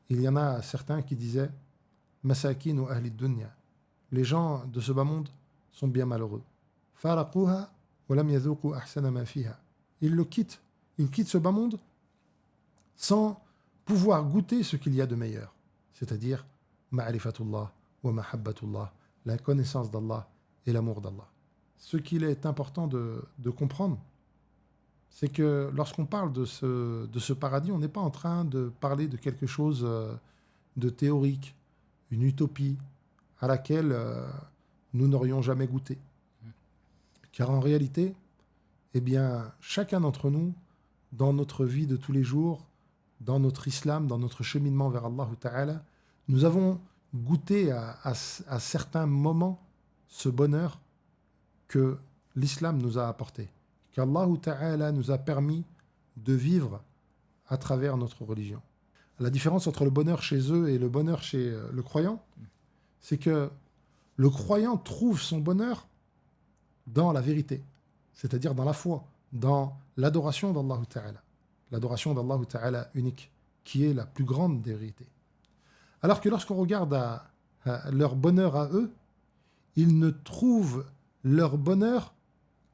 il y en a certains qui disaient Masakin ou ahli dunya. Les gens de ce bas monde sont bien malheureux. Faraquha wa lam yadhuqu ahsana ma fiha. Ils le quittent. Ils quittent ce bas monde sans pouvoir goûter ce qu'il y a de meilleur. C'est-à-dire ma'rifatullah wa mahabbatullah, la connaissance d'Allah et l'amour d'Allah. Ce qu'il est important de comprendre, c'est que lorsqu'on parle de ce paradis, on n'est pas en train de parler de quelque chose de théorique, une utopie à laquelle nous n'aurions jamais goûté. Car en réalité, eh bien, chacun d'entre nous, dans notre vie de tous les jours, dans notre islam, dans notre cheminement vers Allah Ta'ala, nous avons goûté à certains moments ce bonheur que l'islam nous a apporté, qu'Allah Ta'ala nous a permis de vivre à travers notre religion. La différence entre le bonheur chez eux et le bonheur chez le croyant, c'est que le croyant trouve son bonheur dans la vérité, c'est-à-dire dans la foi, dans l'adoration d'Allah Ta'ala, l'adoration d'Allah Ta'ala unique, qui est la plus grande des vérités. Alors que lorsqu'on regarde à leur bonheur à eux, ils ne trouvent leur bonheur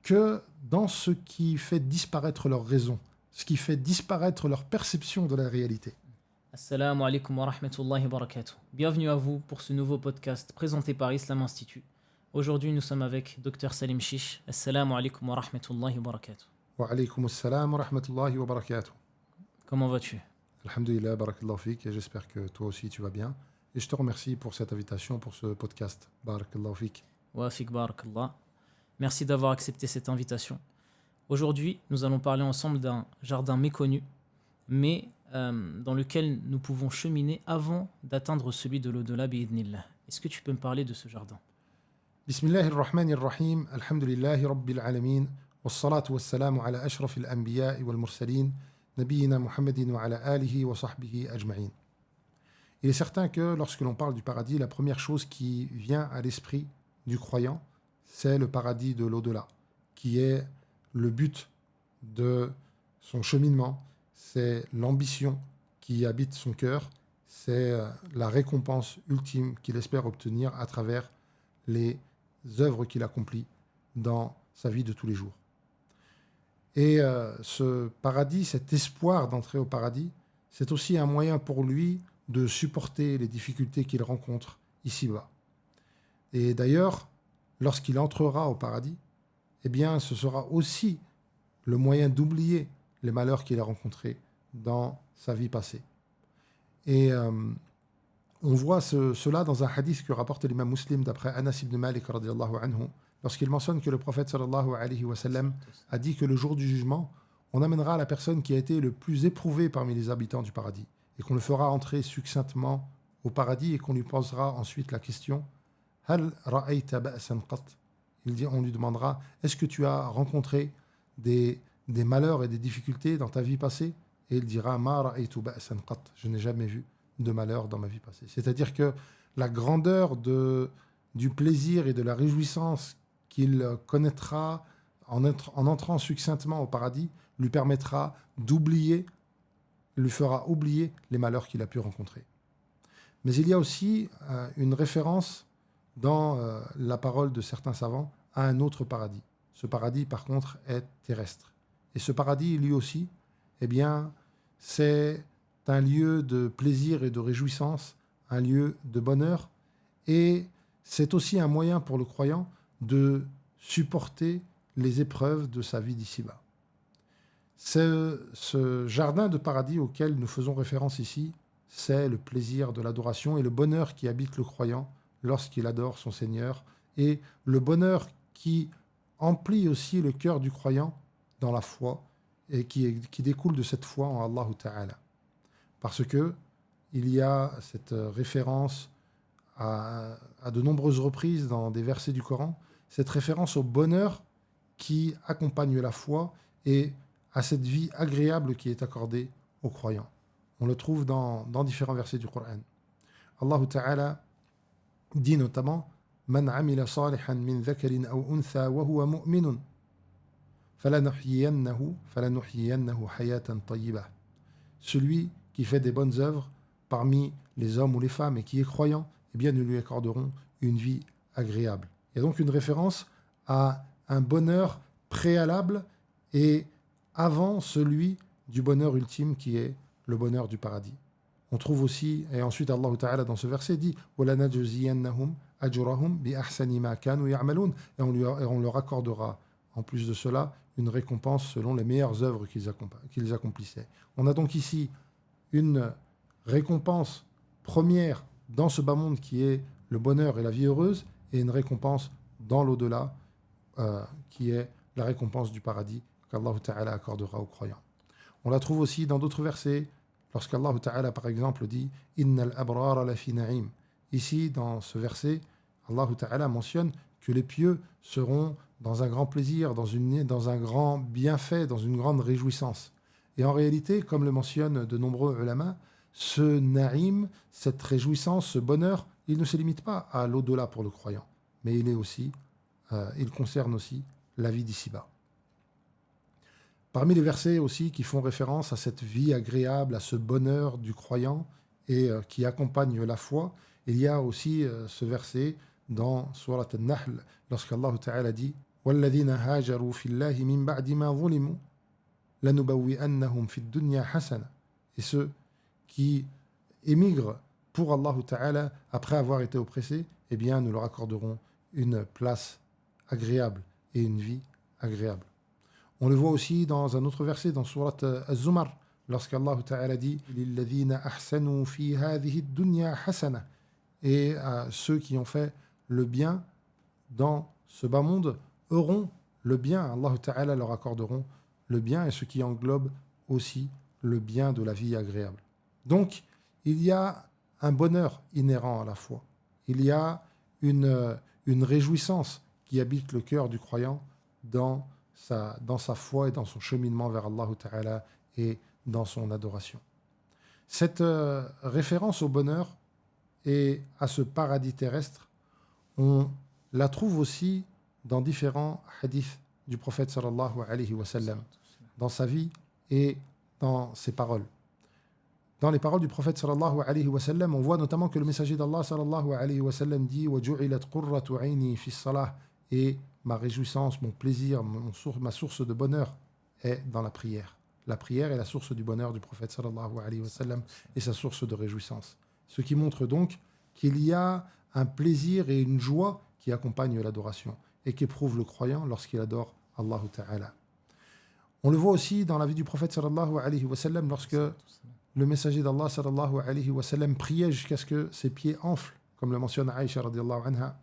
que dans ce qui fait disparaître leur raison, ce qui fait disparaître leur perception de la réalité. Assalamu alaikum wa rahmatullahi wa barakatuh. Bienvenue à vous pour ce nouveau podcast présenté par Islam Institute. Aujourd'hui, nous sommes avec Dr Salim Chiche. Assalamu alaikum wa rahmatullahi wa barakatuh. Wa alaykum assalam wa rahmatullahi wa barakatuh. Comment vas-tu? Alhamdulillah, barakallahu fik, et j'espère que toi aussi tu vas bien. Et je te remercie pour cette invitation, pour ce podcast. Barakallahu fik. Wa fik barakallah. Merci d'avoir accepté cette invitation. Aujourd'hui, nous allons parler ensemble d'un jardin méconnu, mais dans lequel nous pouvons cheminer avant d'atteindre celui de l'au-delà, bi'idnillah. Est-ce que tu peux me parler de ce jardin? Bismillahirrahmanirrahim, alhamdulillahi rabbil alamin, wassalatu wassalamu ala ashrafil anbiya'i wal mursalin, nabiyyina Muhammadin wa ala alihi wa sahbihi ajma'in. Il est certain que lorsque l'on parle du paradis, la première chose qui vient à l'esprit du croyant, c'est le paradis de l'au-delà, qui est le but de son cheminement, c'est l'ambition qui habite son cœur, c'est la récompense ultime qu'il espère obtenir à travers les œuvres qu'il accomplit dans sa vie de tous les jours. Et ce paradis, cet espoir d'entrer au paradis, c'est aussi un moyen pour lui de supporter les difficultés qu'il rencontre ici-bas. Et d'ailleurs, lorsqu'il entrera au paradis, eh bien, ce sera aussi le moyen d'oublier les malheurs qu'il a rencontrés dans sa vie passée. Et on voit cela dans un hadith que rapporte l'imam Muslim d'après Anas ibn Malik radiyallahu anhu, lorsqu'il mentionne que le prophète sallallahu alayhi wa sallam a dit que le jour du jugement, on amènera la personne qui a été le plus éprouvée parmi les habitants du paradis et qu'on le fera entrer succinctement au paradis et qu'on lui posera ensuite la question Hal ra'ayta ba'san qat? On lui demandera est-ce que tu as rencontré des malheurs et des difficultés dans ta vie passée? Et il dira Ma ra'aytu ba'san qat, je n'ai jamais vu de malheur dans ma vie passée. C'est-à-dire que la grandeur du plaisir et de la réjouissance qu'il connaîtra en entrant succinctement au paradis lui permettra d'oublier, lui fera oublier les malheurs qu'il a pu rencontrer. Mais il y a aussi une référence dans la parole de certains savants à un autre paradis. Ce paradis, par contre, est terrestre. Et ce paradis, lui aussi, eh bien, c'est un lieu de plaisir et de réjouissance, un lieu de bonheur, et c'est aussi un moyen pour le croyant de supporter les épreuves de sa vie d'ici-bas. Ce jardin de paradis auquel nous faisons référence ici, c'est le plaisir de l'adoration et le bonheur qui habite le croyant lorsqu'il adore son Seigneur, et le bonheur qui emplit aussi le cœur du croyant dans la foi, et qui découle de cette foi en Allah Ta'ala. Parce que il y a cette référence à de nombreuses reprises dans des versets du Coran, cette référence au bonheur qui accompagne la foi et à cette vie agréable qui est accordée aux croyants. On le trouve dans différents versets du Coran. Allah Ta'ala dit notamment Man amila salihan min dhakarin aw untha wa huwa mu'minun falanuhyiyannahu hayatan tayyibah. Celui qui fait des bonnes œuvres parmi les hommes ou les femmes et qui est croyant, eh bien nous lui accorderons une vie agréable. Il y a donc une référence à un bonheur préalable et avant celui du bonheur ultime qui est le bonheur du paradis. On trouve aussi, et ensuite Allah Ta'ala dans ce verset dit وَلَنَجْزِيَنَّهُمْ أَجْرَهُمْ بِأَحْسَنِ مَا كَانُوا يَعْمَلُونَ, et on leur accordera en plus de cela une récompense selon les meilleures œuvres qu'ils accomplissaient. On a donc ici une récompense première dans ce bas monde qui est le bonheur et la vie heureuse, et une récompense dans l'au-delà qui est la récompense du paradis qu'Allah Ta'ala accordera aux croyants. On la trouve aussi dans d'autres versets, lorsqu'Allah Ta'ala par exemple dit « Innal abrara la fi na'im ». Ici, dans ce verset, Allah Ta'ala mentionne que les pieux seront dans un grand plaisir, dans un grand bienfait, dans une grande réjouissance. Et en réalité, comme le mentionnent de nombreux ulama, ce na'im, cette réjouissance, ce bonheur, il ne se limite pas à l'au-delà pour le croyant, mais il concerne aussi la vie d'ici-bas. Parmi les versets aussi qui font référence à cette vie agréable, à ce bonheur du croyant et qui accompagne la foi, il y a aussi ce verset dans Surat An-Nahl, lorsqu'Allah Ta'ala dit وَالَّذِينَ هَاجَرُوا فِي اللَّهِ مِنْ بَعْدِ مَا ظُلِمُوا لَنُبَوِّئَنَّهُمْ فِي الدُّنْيَا حَسَنًا. Et ceux qui émigrent pour Allah Ta'ala après avoir été oppressés, eh bien nous leur accorderons une place agréable et une vie agréable. On le voit aussi dans un autre verset, dans Surat Az-Zumar, lorsqu'Allah Ta'ala dit لِلَّذِينَ أَحْسَنُوا فِي هَذِهِ الدُّنْيَا حَسَنًا. Et ceux qui ont fait le bien dans ce bas monde auront le bien. Allah Ta'ala leur accorderont le bien, et ce qui englobe aussi le bien de la vie agréable. Donc, il y a un bonheur inhérent à la foi. Il y a une réjouissance qui habite le cœur du croyant dans sa foi et dans son cheminement vers Allah Ta'ala et dans son adoration. Cette référence au bonheur et à ce paradis terrestre, on la trouve aussi dans différents hadiths du prophète sallallahu alayhi wa sallam, dans sa vie et dans ses paroles. Dans les paroles du prophète sallallahu alayhi wa sallam, on voit notamment que le messager d'Allah sallallahu alayhi wa sallam dit وَجُعِلَتْ قُرَّةُ عَيْنِي فِي الصَّلَاةِ, et ma réjouissance, mon plaisir, ma source de bonheur est dans la prière. La prière est la source du bonheur du prophète sallallahu alayhi wa sallam et sa source de réjouissance. Ce qui montre donc qu'il y a un plaisir et une joie qui accompagnent l'adoration et qu'éprouve le croyant lorsqu'il adore Allah Ta'ala. On le voit aussi dans la vie du prophète sallallahu alayhi wa sallam, lorsque le messager d'Allah sallallahu alayhi wa sallam priait jusqu'à ce que ses pieds enflent, comme le mentionne Aïcha radiallahu anha.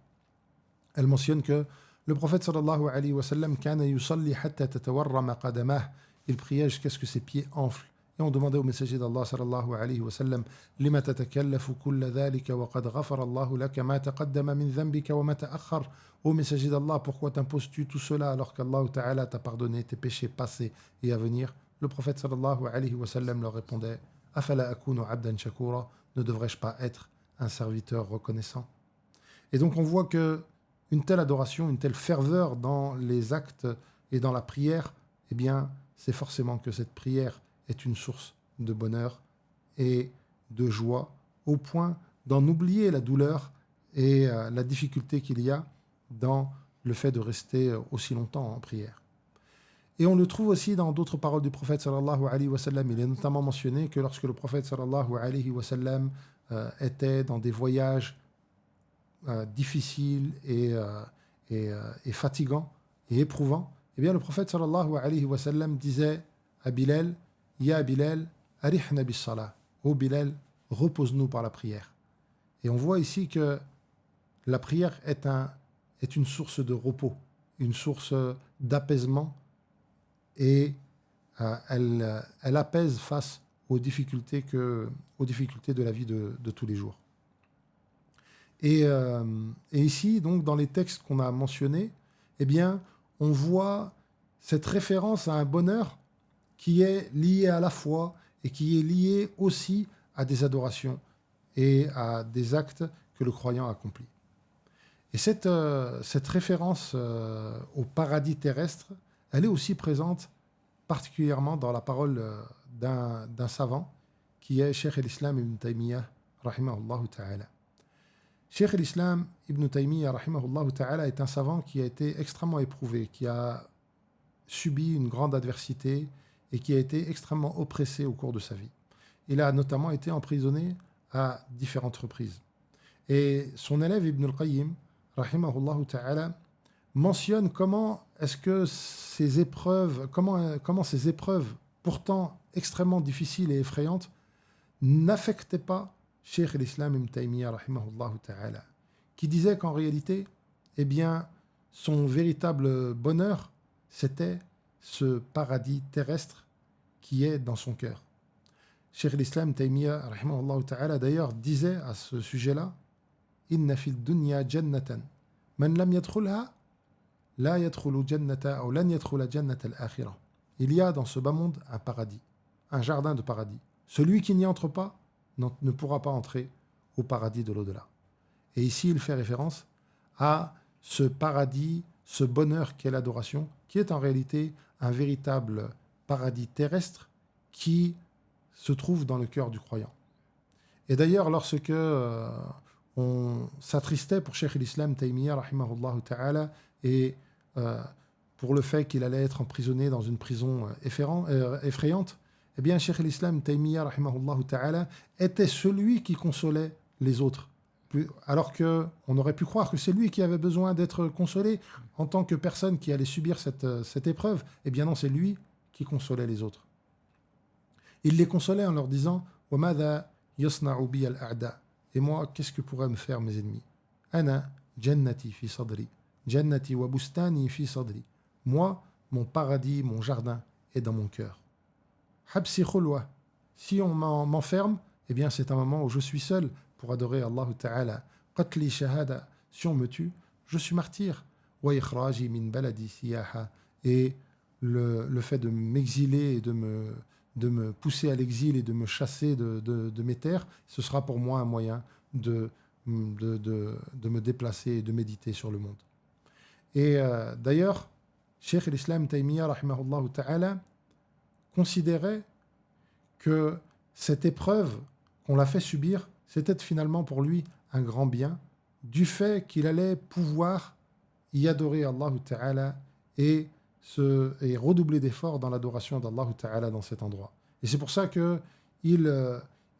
Elle mentionne que le prophète sallallahu alayhi wa sallam kana yusalli hatta tatawarrama qadamah, il priait jusqu'à ce que ses pieds enflent. Et on demandait au messager d'Allah sallallahu alayhi wa sallam lima tatakallafu kulla dhalika wa qad ghafara Allahu laka ma taqaddama min dhanbika wa ma ta'akhkhar. Ô messager d'Allah, pourquoi t'imposes-tu tout cela alors qu'Allah Ta'ala t'a pardonné tes péchés passés et à venir? Le prophète sallallahu alayhi wa sallam leur répondait afala akunu abdan shakura, ne devrais-je pas être un serviteur reconnaissant? Et donc on voit que une telle adoration, une telle ferveur dans les actes et dans la prière, eh bien c'est forcément que cette prière est une source de bonheur et de joie, au point d'en oublier la douleur et la difficulté qu'il y a dans le fait de rester aussi longtemps en prière. Et on le trouve aussi dans d'autres paroles du prophète sallallahu alayhi wa sallam. Il est notamment mentionné que lorsque le prophète sallallahu alayhi wa sallam était dans des voyages difficiles et fatigants et éprouvants, eh bien le prophète sallallahu alayhi wa sallam disait à Bilal Ya Bilal, arihna bis salah. Ô Bilal, repose-nous par la prière. Et on voit ici que la prière est une source de repos, une source d'apaisement, et elle apaise face aux difficultés de la vie de tous les jours. Et ici, donc, dans les textes qu'on a mentionnés, eh bien, on voit cette référence à un bonheur qui est lié à la foi et qui est lié aussi à des adorations et à des actes que le croyant accomplit. Et cette référence au paradis terrestre, elle est aussi présente particulièrement dans la parole d'un savant qui est Cheikh al-Islam ibn Taymiyyah, rahimahullah ta'ala. Cheikh al-Islam ibn Taymiyyah, rahimahullah ta'ala, est un savant qui a été extrêmement éprouvé, qui a subi une grande adversité et qui a été extrêmement oppressé au cours de sa vie. Il a notamment été emprisonné à différentes reprises. Et son élève Ibn al-Qayyim, rahimahullah ta'ala, mentionne comment est-ce que ces épreuves, comment ces épreuves, pourtant extrêmement difficiles et effrayantes, n'affectaient pas Cheikh al-Islam ibn Taymiyyah, rahimahullah ta'ala, qui disait qu'en réalité, eh bien, son véritable bonheur, c'était ce paradis terrestre qui est dans son cœur. Cheikh al-Islam Taymiyyah, rahimahullah ta'ala, d'ailleurs, disait à ce sujet-là, Inna fil dunya jannatan, man lam yadkhulha, la yadkhulu jannata ou lan yadkhula jannata al-akhirah. Il y a dans ce bas monde un paradis, un jardin de paradis. Celui qui n'y entre pas ne pourra pas entrer au paradis de l'au-delà. Et ici, il fait référence à ce paradis, ce bonheur qu'est l'adoration, qui est en réalité un véritable paradis terrestre qui se trouve dans le cœur du croyant. Et d'ailleurs, lorsque on s'attristait pour Cheikh al-Islam Taymiyyah, rahimahullah ta'ala, et pour le fait qu'il allait être emprisonné dans une prison effrayante, eh bien, Cheikh al-Islam Taymiyyah, rahimahullah ta'ala, était celui qui consolait les autres. Alors qu'on aurait pu croire que c'est lui qui avait besoin d'être consolé en tant que personne qui allait subir cette épreuve. Eh bien non, c'est lui qui consolait les autres. Il les consolait en leur disant « وَمَاذَا يَصْنَعُ بِيَ الْأَعْدَاءُ » Et moi, qu'est-ce que pourraient me faire mes ennemis ? « أَنَا جَنَّتِي فِي صَدْرِي جَنَّتِي وَبُسْتَانِي فِي صَدْرِي » Moi, mon paradis, mon jardin est dans mon cœur. « حَبْسِ خُلْوَةِ » Si on m'enferme, eh bien c'est un moment où je suis seul pour adorer Allah Ta'ala. « قَتْلِي شَهَادَةً » Si on me tue, je suis martyr. « وَإِخْرَاجِي مِنْ بَلَدِي سِيَاحًا » Et le fait de m'exiler et de me pousser à l'exil et de me chasser de mes terres, ce sera pour moi un moyen de me déplacer et de méditer sur le monde. Et d'ailleurs, Cheikh al-Islam Taymiyyah, rahimahullah ta'ala, considérait que cette épreuve qu'on l'a fait subir, c'était finalement pour lui un grand bien, du fait qu'il allait pouvoir y adorer Allah ta'ala et redoubler d'efforts dans l'adoration d'Allah Ta'ala dans cet endroit. Et c'est pour ça qu'il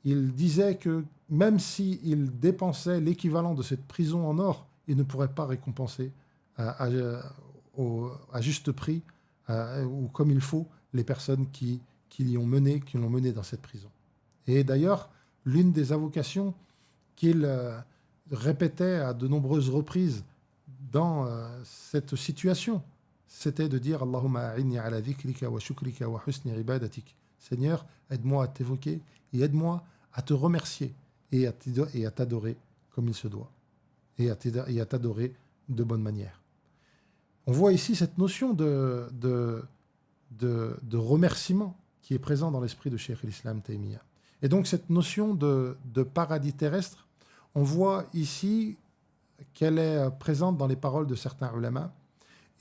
disait que même s'il dépensait l'équivalent de cette prison en or, il ne pourrait pas récompenser à juste prix ou comme il faut les personnes qui l'ont mené dans cette prison. Et d'ailleurs, l'une des invocations qu'il répétait à de nombreuses reprises dans cette situation, c'était de dire Allahumma a'inni ala dhikrika wa shukrika wa husni ibadatik. Seigneur, aide-moi à t'évoquer et aide-moi à te remercier et à t'adorer comme il se doit et à t'adorer de bonne manière. On voit ici cette notion de remerciement qui est présente dans l'esprit de Cheikh al-Islam Taymiyyah. Et donc cette notion de paradis terrestre, on voit ici qu'elle est présente dans les paroles de certains ulama.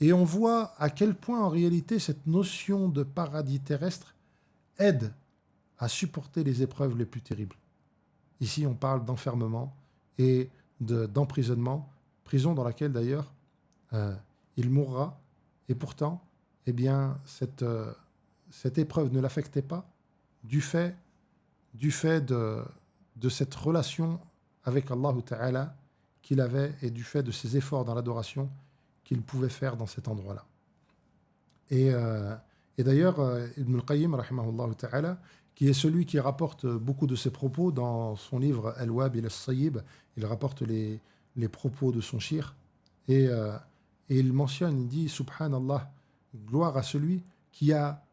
Et on voit à quel point, en réalité, cette notion de paradis terrestre aide à supporter les épreuves les plus terribles. Ici, on parle d'enfermement et d'emprisonnement, prison dans laquelle, d'ailleurs, il mourra. Et pourtant, eh bien, cette épreuve ne l'affectait pas du fait de cette relation avec Allah Ta'ala qu'il avait et du fait de ses efforts dans l'adoration qu'il pouvait faire dans cet endroit-là. Et d'ailleurs, Ibn al-Qayyim, rahimahullah ta'ala, qui est celui qui rapporte beaucoup de ses propos dans son livre Al-Wabil al-Sayyib, il rapporte les propos de son shir, et il mentionne, il dit, Subhanallah, gloire à celui qui a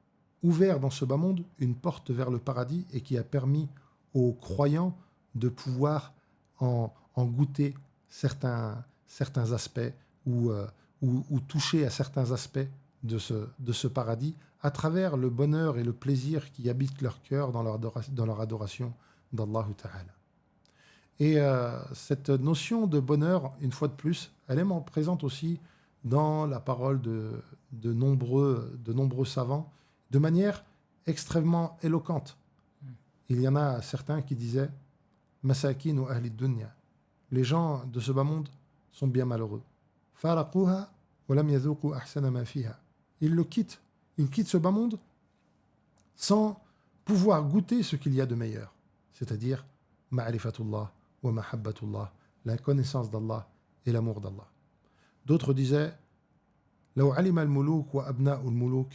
ouvert dans ce bas monde une porte vers le paradis et qui a permis aux croyants de pouvoir en goûter certains aspects ou toucher à certains aspects de ce paradis à travers le bonheur et le plaisir qui habitent leur cœur dans leur adoration d'Allah Ta'ala. Et cette notion de bonheur, une fois de plus, elle est présente aussi dans la parole de nombreux savants de manière extrêmement éloquente. il y en a certains qui disaient Masakin ou ahli dunya. Les gens de ce bas monde sont bien malheureux. Faraquha wa lam yadhuqu ahsana ma fiha. Ils quittent ce bas monde sans pouvoir goûter ce qu'il y a de meilleur, c'est-à-dire ma'rifatullah wa mahabbatullah, la connaissance d'Allah et l'amour d'Allah. D'autres disaient لو علم الملوك وأبناء الملوك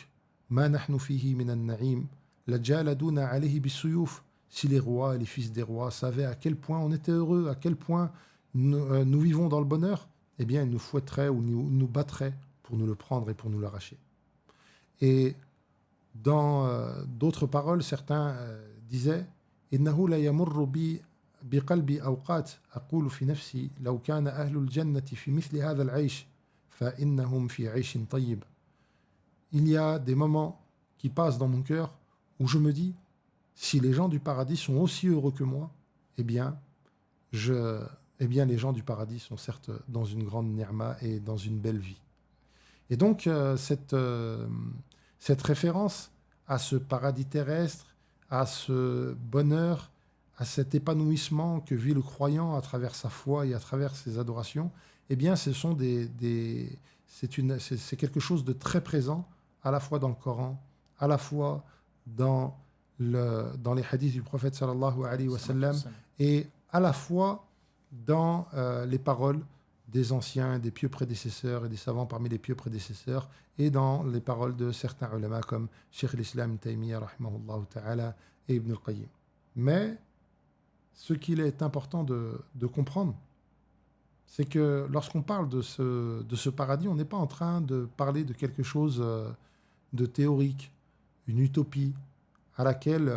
ما نحن فيه من النعيم لجالدونا عليه بالسيوف. Si les rois et les fils des rois savaient à quel point on était heureux, à quel point nous vivons dans le bonheur, eh bien ils nous fouetteraient ou nous battraient pour nous le prendre et pour nous l'arracher. Et dans d'autres paroles, certains disaient إنه لا يمر بي بقلبي أوقات أقول في نفسي لو كان أهل الجنة في مثل هذا العيش فإنهم في عيش طيب. Il y a des moments qui passent dans mon cœur où je me dis si les gens du paradis sont aussi heureux que moi, eh bien les gens du paradis sont certes dans une grande ni'ma et dans une belle vie. Et donc cette référence à ce paradis terrestre, à ce bonheur, à cet épanouissement que vit le croyant à travers sa foi et à travers ses adorations, eh bien, c'est quelque chose de très présent, à la fois dans le Coran, à la fois dans les hadiths du prophète sallallahu alayhi wa sallam, et à la fois dans les paroles des anciens, des pieux prédécesseurs et des savants parmi les pieux prédécesseurs, et dans les paroles de certains ulama comme Cheikh l'Islam Taymiyyah rahimahullah ta'ala et Ibn al-Qayyim. Mais ce qu'il est important de comprendre, c'est que lorsqu'on parle de ce paradis, on n'est pas en train de parler de quelque chose de théorique, une utopie à laquelle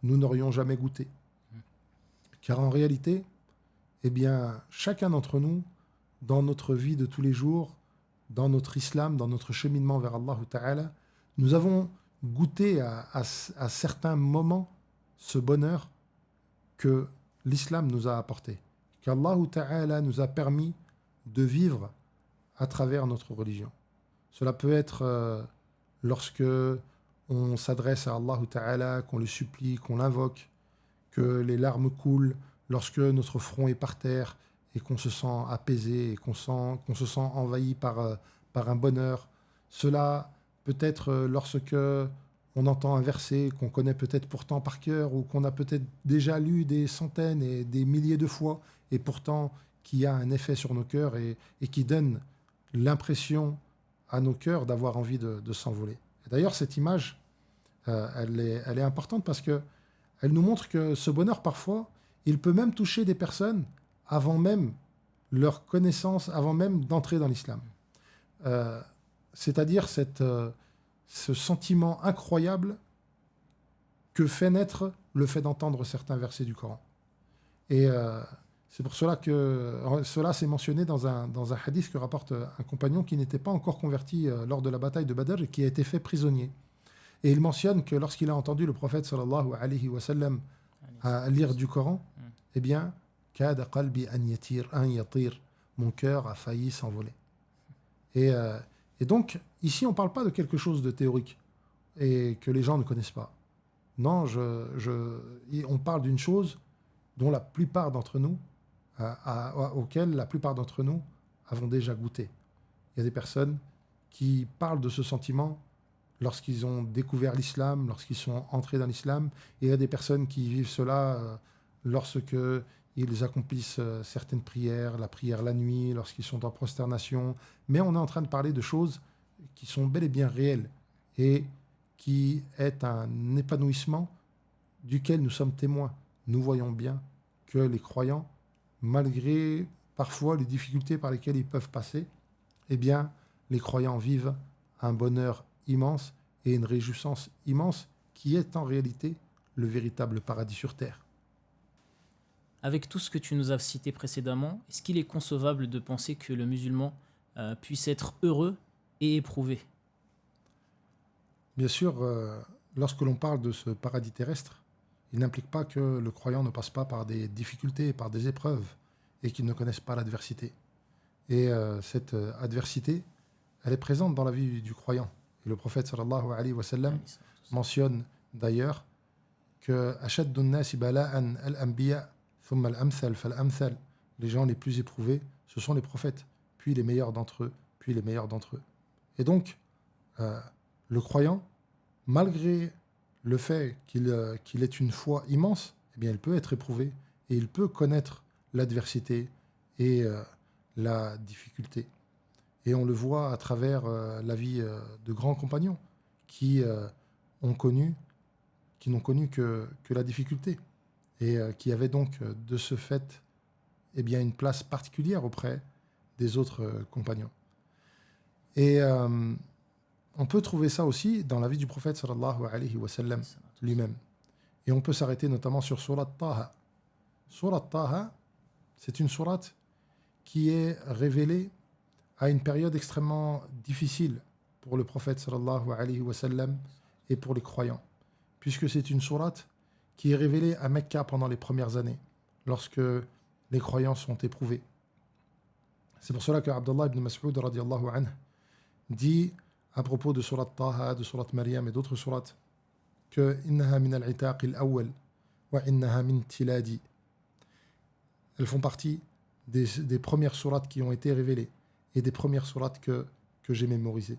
nous n'aurions jamais goûté. Car en réalité, eh bien, chacun d'entre nous, dans notre vie de tous les jours, dans notre islam, dans notre cheminement vers Allah Ta'ala, nous avons goûté à certains moments ce bonheur que l'islam nous a apporté, qu'Allah Ta'ala nous a permis de vivre à travers notre religion. Cela peut être lorsque on s'adresse à Allah Ta'ala, qu'on le supplie, qu'on l'invoque, que les larmes coulent, lorsque notre front est par terre et qu'on se sent apaisé et qu'on se sent envahi par un bonheur. Cela peut être lorsque on entend un verset qu'on connaît peut-être pourtant par cœur ou qu'on a peut-être déjà lu des centaines et des milliers de fois et pourtant qui a un effet sur nos cœurs et qui donne l'impression à nos cœurs d'avoir envie de s'envoler. Et d'ailleurs, cette image, elle est importante parce qu'elle nous montre que ce bonheur, parfois, il peut même toucher des personnes avant même leur connaissance, avant même d'entrer dans l'islam. C'est-à-dire ce sentiment incroyable que fait naître le fait d'entendre certains versets du Coran. Et c'est pour cela que cela s'est mentionné dans un hadith que rapporte un compagnon qui n'était pas encore converti lors de la bataille de Badr et qui a été fait prisonnier. Et il mentionne que lorsqu'il a entendu le prophète sallallahu alayhi wa sallam à lire du Coran, eh bien, kada qalbi an yatir, mon cœur a failli s'envoler. Et donc, ici, on ne parle pas de quelque chose de théorique et que les gens ne connaissent pas. Non, on parle d'une chose dont la plupart d'entre nous, auquel la plupart d'entre nous avons déjà goûté. Il y a des personnes qui parlent de ce sentiment lorsqu'ils ont découvert l'islam, lorsqu'ils sont entrés dans l'islam, et il y a des personnes qui vivent cela lorsque ils accomplissent certaines prières, la prière la nuit, lorsqu'ils sont en prosternation. Mais on est en train de parler de choses qui sont bel et bien réelles et qui est un épanouissement duquel nous sommes témoins. Nous voyons bien que les croyants, malgré parfois les difficultés par lesquelles ils peuvent passer, eh bien, les croyants vivent un bonheur immense et une réjouissance immense qui est en réalité le véritable paradis sur terre. Avec tout ce que tu nous as cité précédemment, est-ce qu'il est concevable de penser que le musulman puisse être heureux et éprouvé ? Bien sûr, lorsque l'on parle de ce paradis terrestre, il n'implique pas que le croyant ne passe pas par des difficultés, par des épreuves, et qu'il ne connaisse pas l'adversité. Et cette adversité, elle est présente dans la vie du croyant. Et le prophète sallallahu alayhi wa sallam mentionne d'ailleurs que أشد الناس بلاء الأنبياء ثم الأمثل فالأمثل, les gens les plus éprouvés, ce sont les prophètes, puis les meilleurs d'entre eux, puis les meilleurs d'entre eux. Et donc, le croyant, malgré le fait qu'il ait une foi immense, eh bien, il peut être éprouvé et il peut connaître l'adversité et la difficulté. Et on le voit à travers la vie de grands compagnons qui n'ont connu que la difficulté et qui avaient donc de ce fait eh bien, une place particulière auprès des autres compagnons. Et on peut trouver ça aussi dans la vie du prophète sallallahu alayhi wa sallam lui-même. Et on peut s'arrêter notamment sur Surat Taha. Surat Taha, c'est une sourate qui est révélée à une période extrêmement difficile pour le prophète sallallahu alayhi wa sallam et pour les croyants, puisque c'est une sourate qui est révélée à Mecca pendant les premières années, lorsque les croyants sont éprouvés. C'est pour cela que Abdullah ibn Mas'ud radiyallahu anhu dit à propos de Surat Taha, de Surat Maryam et d'autres sourates que innaha min al-itaq al-awwal wa innaha min tiladi. Elles font partie des premières sourates qui ont été révélées et des premières sourates que j'ai mémorisées.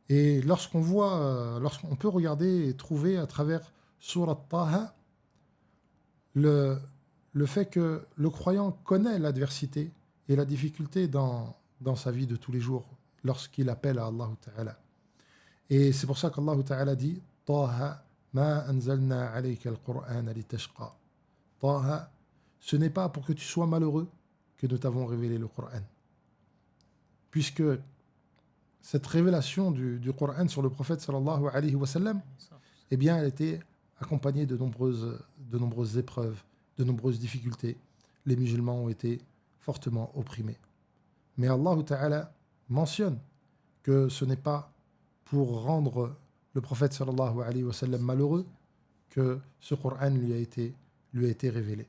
Et lorsqu'on peut regarder et trouver à travers Surat Taha le fait que le croyant connaît l'adversité et la difficulté dans sa vie de tous les jours lorsqu'il appelle à Allah Ta'ala. Et c'est pour ça qu'Allah Ta'ala dit Taha ma anzalna alayka al-Qur'ana litashqa. Taha, ce n'est pas pour que tu sois malheureux que nous t'avons révélé le Coran. Puisque cette révélation du Coran sur le prophète sallallahu alayhi wa sallam, eh bien, elle était accompagnée de nombreuses épreuves, de nombreuses difficultés. Les musulmans ont été fortement opprimés. Mais Allah Ta'ala mentionne que ce n'est pas pour rendre le prophète sallallahu alayhi wa sallam malheureux que ce Coran lui a été révélé.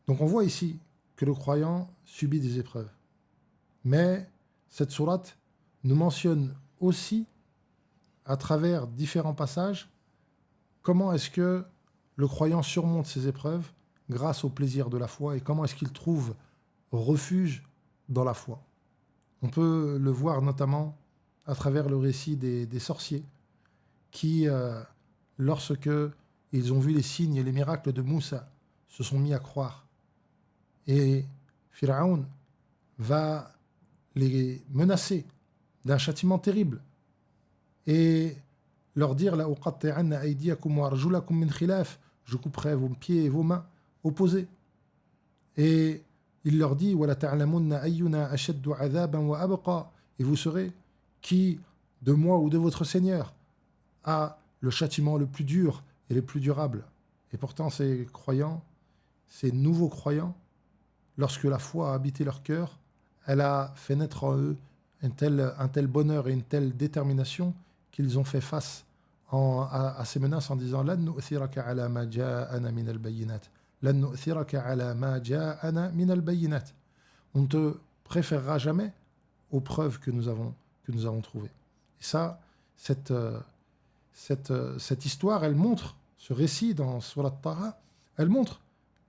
Donc on voit ici que le croyant subit des épreuves. Mais cette sourate nous mentionne aussi, à travers différents passages, comment est-ce que le croyant surmonte ces épreuves grâce au plaisir de la foi et comment est-ce qu'il trouve refuge dans la foi. On peut le voir notamment à travers le récit des sorciers qui, lorsque ils ont vu les signes et les miracles de Moussa, se sont mis à croire. Et Pharaon va les menacer d'un châtiment terrible et leur dire la uqatti'anna aydiyakum wa arjulakum min khilaf, je couperai vos pieds et vos mains opposés. Et il leur dit wa la ta'lamunna ayyuna ashaddu 'adhaban wa abqa, et vous saurez qui de moi ou de votre Seigneur a le châtiment le plus dur et le plus durable. Et pourtant ces croyants, ces nouveaux croyants, lorsque la foi a habité leur cœur, elle a fait naître en eux un tel bonheur et une telle détermination qu'ils ont fait face à ces menaces en disant Lan nu'thiraka ala ma ja'ana min al-bayyinat. Lan nu'thiraka ala ma ja'ana min al-bayyinat. On ne te préférera jamais aux preuves que nous avons trouvées. Et ça, cette histoire, elle montre, ce récit dans Surat Taha, elle montre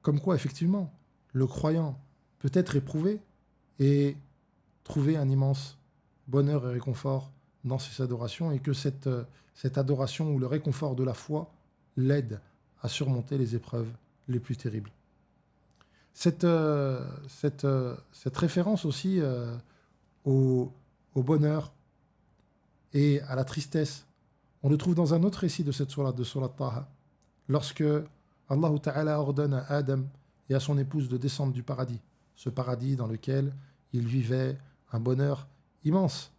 comme quoi, effectivement, le croyant peut être éprouvé et trouver un immense bonheur et réconfort dans ses adorations et que cette adoration ou le réconfort de la foi l'aide à surmonter les épreuves les plus terribles. Cette référence aussi au bonheur et à la tristesse, on le trouve dans un autre récit de cette sourate, de Surat Taha, lorsque Allah Ta'ala ordonne à Adam et à son épouse de descendre du paradis, ce paradis dans lequel ils vivaient un bonheur immense.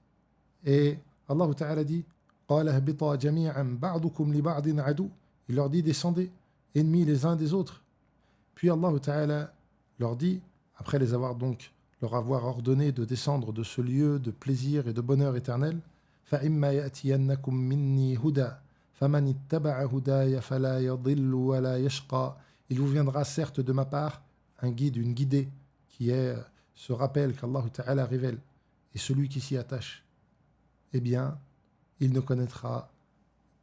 Et Allah Ta'ala dit قَالَ اهْبِطَا جَمِيعًا بَعْضُكُمْ لِبَعْضٍ عَدُوٌّ. Il leur dit descendez, ennemis les uns des autres. Puis Allah Ta'ala leur dit, après leur avoir ordonné de descendre de ce lieu de plaisir et de bonheur éternel, فَإِمَّا يَأْتِيَنَّكُمْ مِنِّي هُدًى فَمَنِ اتَّبَعَ هُدَايَ فَلَا يَضِلُّ وَلَا يَشْقَى. Il vous viendra certes de ma part un guide, une guidée, qui est ce rappel qu'Allah Ta'ala révèle. Et celui qui s'y attache, eh bien, il ne connaîtra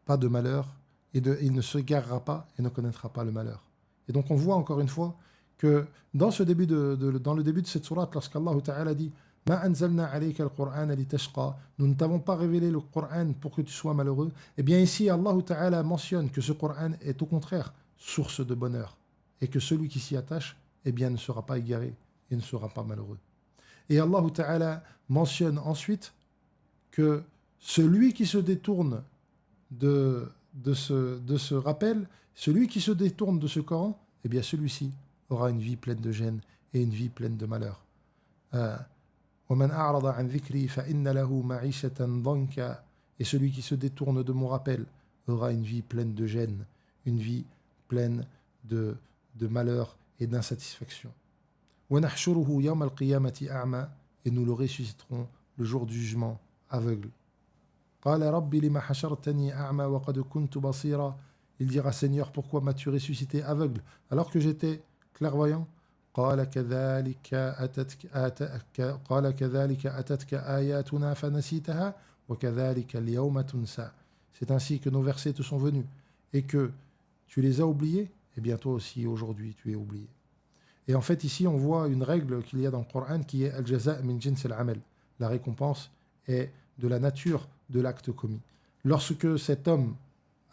pas de malheur il ne s'égarera pas et ne connaîtra pas le malheur. Et donc on voit encore une fois que dans le début de cette sourate, lorsqu'Allah Ta'ala dit Ma anzalna alayka al-Qur'an litashqa, nous ne t'avons pas révélé le Coran pour que tu sois malheureux. Eh bien ici, Allah Ta'ala mentionne que ce Coran est au contraire source de bonheur et que celui qui s'y attache, eh bien ne sera pas égaré et ne sera pas malheureux. Et Allah Ta'ala mentionne ensuite que celui qui se détourne de ce rappel, celui qui se détourne de ce Coran, eh bien celui-ci aura une vie pleine de gêne et une vie pleine de malheur. وَمَنْ أَعْرَضَ عَنْ ذِكْرِي فَإِنَّ لَهُ مَعِيشَةً ضَنْكًا. Et celui qui se détourne de mon rappel aura une vie pleine de gêne, une vie pleine de malheur et d'insatisfaction. وَنَحْشُرُهُ يَوْمَ الْقِيَامَةِ أَعْمَى. Et nous le ressusciterons le jour du jugement aveugle. قَالَ رَبِّ لِمَ حَشَرْتَنِي أَعْمَى وَقَدْ كُنْتُ بَصِيرًا. Il dira Seigneur, pourquoi m'as-tu ressuscité aveugle alors que j'étais clairvoyant? قال كذلك أتتك آياتنا فنسيتها وكذلك اليوم تنسى. C'est ainsi que nos versets te sont venus et que tu les as oubliés, et bien toi aussi aujourd'hui tu es oublié. Et en fait ici on voit une règle qu'il y a dans le Coran qui est al-jaza' min jins al-amal. La récompense est de la nature de l'acte commis. Lorsque cet homme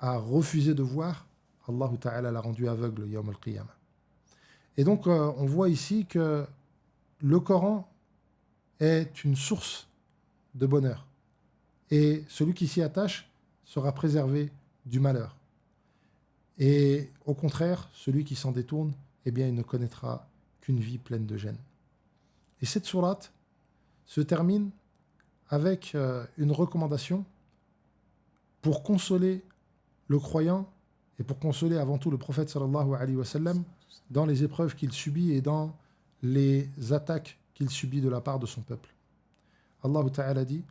a refusé de voir, Allah Ta'ala l'a rendu aveugle yawm al-qiyamah. Et donc, on voit ici que le Coran est une source de bonheur. Et celui qui s'y attache sera préservé du malheur. Et au contraire, celui qui s'en détourne, eh bien, il ne connaîtra qu'une vie pleine de gêne. Et cette sourate se termine avec une recommandation pour consoler le croyant et pour consoler avant tout le prophète sallallahu alayhi wa sallam dans les épreuves qu'il subit et dans les attaques qu'il subit de la part de son peuple. Allah Ta'ala dit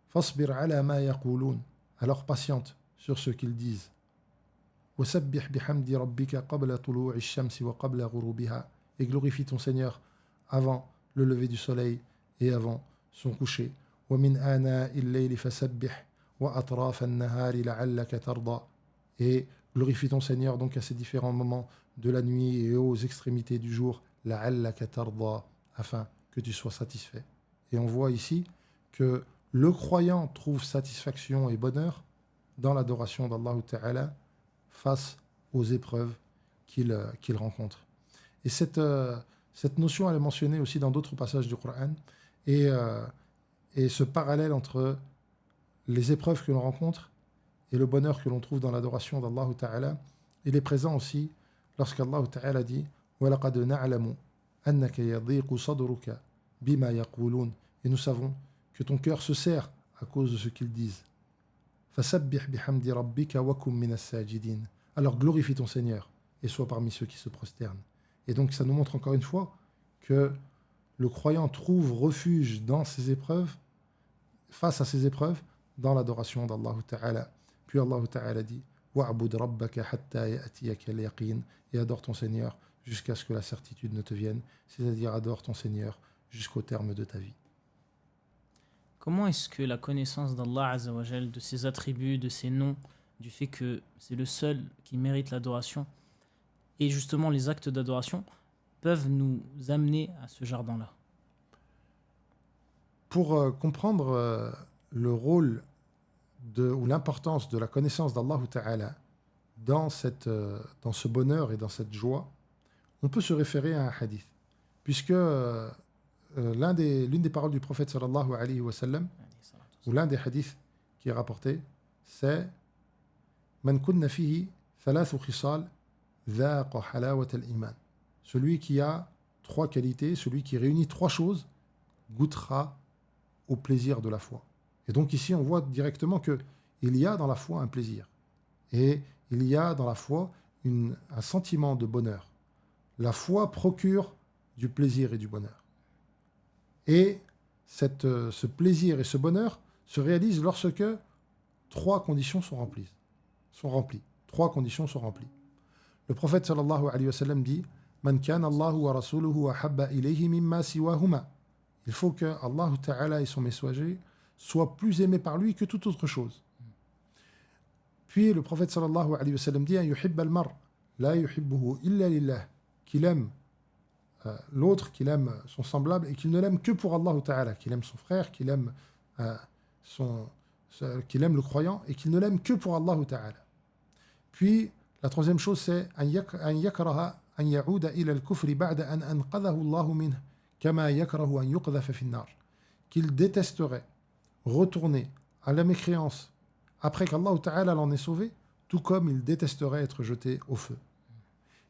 Fasbir ala ma yaqulun. Alors patiente sur ce qu'ils disent. Wasabbih bihamdi rabbika qabla tulu'i ash-shamsi wa qabla ghurubiha. Et glorifie ton Seigneur avant le lever du soleil et avant son coucher. Wa min ana'i al-layli fasabbih wa atraf an-nahari la'allaka tarda. Et glorifie ton Seigneur donc à ces différents moments de la nuit et aux extrémités du jour, la'allaka tarda, afin que tu sois satisfait. Et on voit ici que le croyant trouve satisfaction et bonheur dans l'adoration d'Allah Ta'ala face aux épreuves qu'il rencontre. Et cette notion, elle est mentionnée aussi dans d'autres passages du Coran. Et ce parallèle entre les épreuves que l'on rencontre et le bonheur que l'on trouve dans l'adoration d'Allah Ta'ala, il est présent aussi lorsqu'Allah Ta'ala dit وَلَقَدْ نَعْلَمُ أَنَّكَ يَضِيقُ صَدْرُكَ بِمَا يَقُولُونَ. Et nous savons que ton cœur se serre à cause de ce qu'ils disent. فَسَبِّحْ بِحَمْدِ رَبِّكَ وَكُمْ مِنَ السَّاجِدِينَ. Alors glorifie ton Seigneur et sois parmi ceux qui se prosternent. Et donc ça nous montre encore une fois que le croyant trouve refuge dans ces épreuves, face à ces épreuves, dans l'adoration d'Allah Ta'ala. Puis Allah Ta'ala dit وَعْبُدْ رَبَّكَ حَتَّى يَأْتِيَكَ الْيَقِينَ. Et adore ton Seigneur jusqu'à ce que la certitude ne te vienne, c'est-à-dire adore ton Seigneur jusqu'au terme de ta vie. Comment est-ce que la connaissance d'Allah Azza wa Jal, de ses attributs, de ses noms, du fait que c'est le seul qui mérite l'adoration, et justement les actes d'adoration, peuvent nous amener à ce jardin-là? Pour comprendre le rôle ou l'importance de la connaissance d'Allah Ta'ala dans ce bonheur et dans cette joie, on peut se référer à un hadith. Puisque l'une des paroles du prophète sallallahu alayhi wa sallam, ou l'un des hadiths qui est rapporté, c'est Man kunna fihi thalathu khisal dhaqa halawat al-iman. Celui qui a trois qualités, celui qui réunit trois choses, goûtera au plaisir de la foi. Et donc ici, on voit directement qu'il y a dans la foi un plaisir. Et il y a dans la foi un sentiment de bonheur. La foi procure du plaisir et du bonheur. Et ce plaisir et ce bonheur se réalisent lorsque trois conditions sont remplies. Trois conditions sont remplies. Le prophète sallallahu alayhi wa sallam dit Man kana Allahu wa rasuluhu ahabba ilayhi mimma siwahuma. Il faut que Allah Ta'ala et son messager soient plus aimés par lui que toute autre chose. Puis le prophète sallallahu alayhi wa sallam dit: yuhibba al-mar la yuhibbuhu illa lillah, qu'il aime l'autre, qu'il aime son semblable et qu'il ne l'aime que pour Allah Ta'ala, qu'il aime son frère, euh, son, qu'il aime le croyant et qu'il ne l'aime que pour Allah Ta'ala. Puis la troisième chose, c'est an yakraha an ya'uda ila al-kufri ba'da an anqadhahu Allah minh kama yakrahu an yuqdhafa fi an-nar, qu'il détesterait retourner à la mécréance après qu'Allah Ta'ala l'en ait sauvé, tout comme il détesterait être jeté au feu.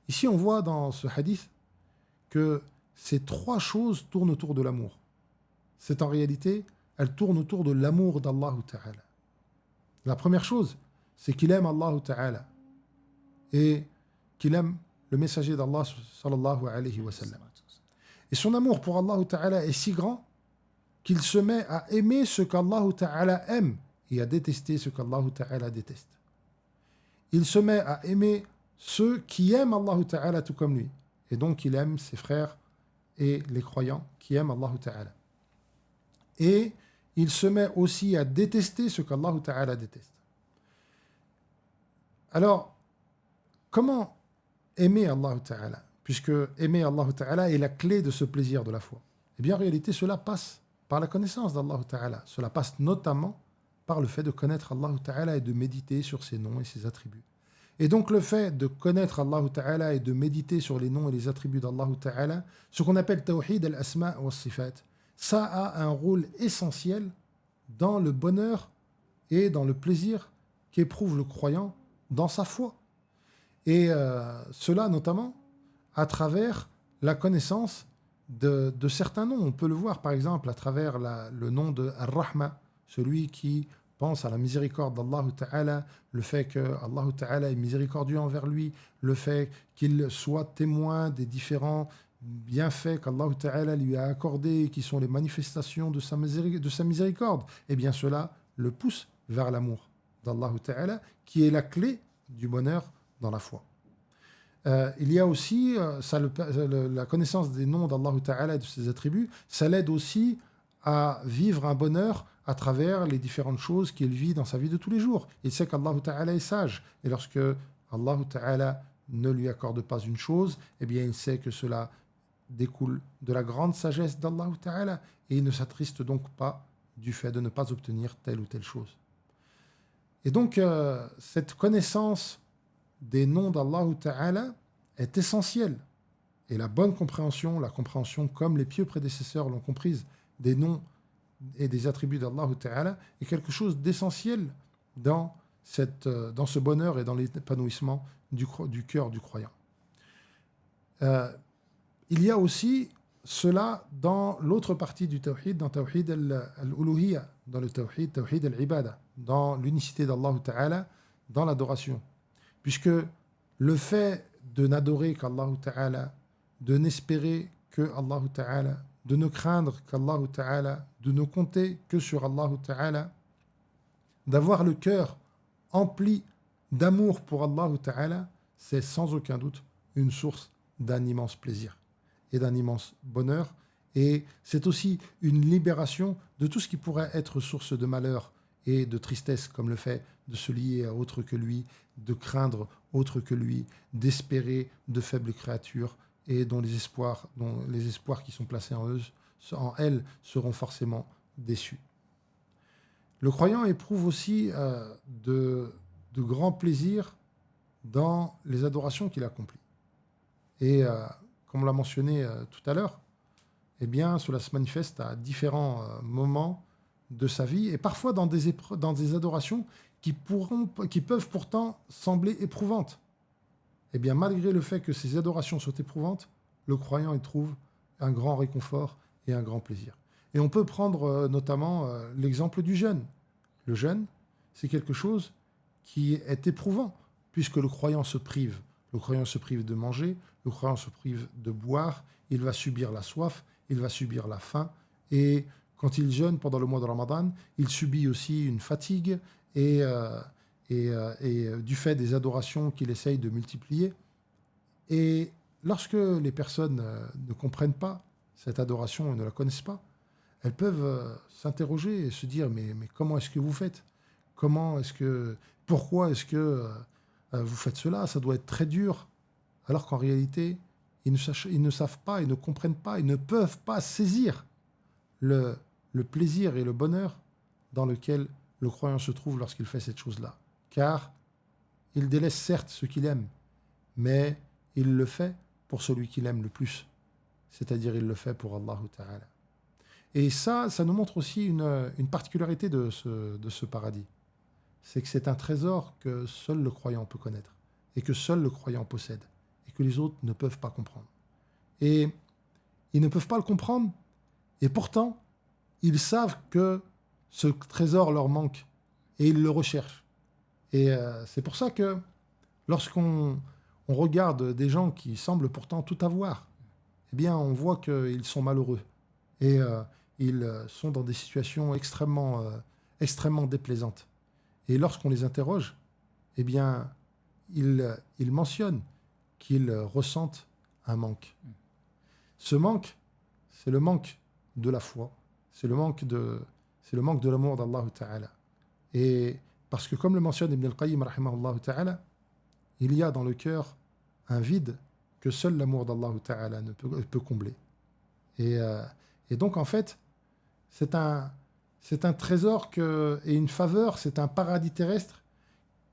Ici, on voit dans ce hadith que ces trois choses tournent autour de l'amour. C'est en réalité, elles tournent autour de l'amour d'Allah Ta'ala. La première chose, c'est qu'il aime Allah Ta'ala et qu'il aime le messager d'Allah sallallahu alayhi wa sallam. Et son amour pour Allah Ta'ala est si grand qu'il se met à aimer ce qu'Allah Ta'ala aime et à détester ce qu'Allah Ta'ala déteste. Il se met à aimer ceux qui aiment Allah Ta'ala tout comme lui. Et donc il aime ses frères et les croyants qui aiment Allah Ta'ala. Et il se met aussi à détester ce qu'Allah Ta'ala déteste. Alors, comment aimer Allah Ta'ala? Puisque aimer Allah Ta'ala est la clé de ce plaisir de la foi. Eh bien, en réalité, cela passe par la connaissance d'Allah Ta'ala. Cela passe notamment par le fait de connaître Allah Ta'ala et de méditer sur ses noms et ses attributs. Et donc le fait de connaître Allah Ta'ala et de méditer sur les noms et les attributs d'Allah Ta'ala, ce qu'on appelle Tawhid al-Asma' wa Sifat, ça a un rôle essentiel dans le bonheur et dans le plaisir qu'éprouve le croyant dans sa foi. Et cela notamment à travers la connaissance de certains noms. On peut le voir par exemple à travers le nom de Ar-Rahma, celui qui pense à la miséricorde d'Allah Ta'ala, le fait que Allah Ta'ala est miséricordieux envers lui, le fait qu'il soit témoin des différents bienfaits qu'Allah Ta'ala lui a accordés, qui sont les manifestations de sa miséricorde, eh bien cela le pousse vers l'amour d'Allah Ta'ala, qui est la clé du bonheur dans la foi. Il y a aussi la connaissance des noms d'Allah Ta'ala et de ses attributs, ça l'aide aussi à vivre un bonheur à travers les différentes choses qu'il vit dans sa vie de tous les jours. Il sait qu'Allah Ta'ala est sage. Et lorsque Allah Ta'ala ne lui accorde pas une chose, eh bien il sait que cela découle de la grande sagesse d'Allah Ta'ala. Et il ne s'attriste donc pas du fait de ne pas obtenir telle ou telle chose. Et donc, cette connaissance des noms d'Allah Ta'ala est essentielle. Et la bonne compréhension, la compréhension comme les pieux prédécesseurs l'ont comprise, des noms et des attributs d'Allah Ta'ala est quelque chose d'essentiel dans ce bonheur et dans l'épanouissement du cœur du croyant. Il y a aussi cela dans l'autre partie du Tawhid, dans Tawhid al-Uluhiyya, dans le Tawhid al-Ibada, dans l'unicité d'Allah Ta'ala, dans l'adoration. Puisque le fait de n'adorer qu'Allah Ta'ala, de n'espérer que Allah Ta'ala, de ne craindre qu'Allah Ta'ala, de ne compter que sur Allah Ta'ala, d'avoir le cœur empli d'amour pour Allah Ta'ala, c'est sans aucun doute une source d'un immense plaisir et d'un immense bonheur. Et c'est aussi une libération de tout ce qui pourrait être source de malheur et de tristesse, comme le fait de se lier à autre que lui, de craindre autre que lui, d'espérer de faibles créatures, et dont les espoirs qui sont placés en elles seront forcément déçus. Le croyant éprouve aussi de grands plaisirs dans les adorations qu'il accomplit. Et comme on l'a mentionné tout à l'heure, eh bien, cela se manifeste à différents moments de sa vie, et parfois dans des adorations qui peuvent pourtant sembler éprouvantes. Eh bien, malgré le fait que ces adorations soient éprouvantes, le croyant y trouve un grand réconfort et un grand plaisir. Et on peut prendre notamment l'exemple du jeûne. Le jeûne, c'est quelque chose qui est éprouvant, puisque le croyant se prive. Le croyant se prive de manger, le croyant se prive de boire, il va subir la soif, il va subir la faim, et quand il jeûne pendant le mois de Ramadan, il subit aussi une fatigue, et du fait des adorations qu'il essaye de multiplier. Et lorsque les personnes ne comprennent pas cette adoration et ne la connaissent pas, elles peuvent s'interroger et se dire mais comment est-ce que vous faites? pourquoi est-ce que vous faites cela? Ça doit être très dur. Alors qu'en réalité, ils ne savent pas, ils ne comprennent pas, ils ne peuvent pas saisir le, le plaisir et le bonheur dans lequel le croyant se trouve lorsqu'il fait cette chose-là. Car il délaisse certes ce qu'il aime, mais il le fait pour celui qu'il aime le plus. C'est-à-dire il le fait pour Allah Ta'ala. Et ça nous montre aussi une particularité de ce paradis. C'est que c'est un trésor que seul le croyant peut connaître et que seul le croyant possède et que les autres ne peuvent pas comprendre. Et ils ne peuvent pas le comprendre et pourtant, ils savent que ce trésor leur manque et ils le recherchent. Et c'est pour ça que lorsqu'on regarde des gens qui semblent pourtant tout avoir, eh bien, on voit qu'ils sont malheureux et ils sont dans des situations extrêmement déplaisantes. Et lorsqu'on les interroge, eh bien, ils mentionnent qu'ils ressentent un manque. Ce manque, c'est le manque de la foi, c'est le manque de l'amour d'Allah Ta'ala. Et parce que comme le mentionne Ibn al-Qayyim rahimahullah ta'ala, il y a dans le cœur un vide que seul l'amour d'Allah Ta'ala ne peut combler. Et donc en fait, c'est un trésor et une faveur, c'est un paradis terrestre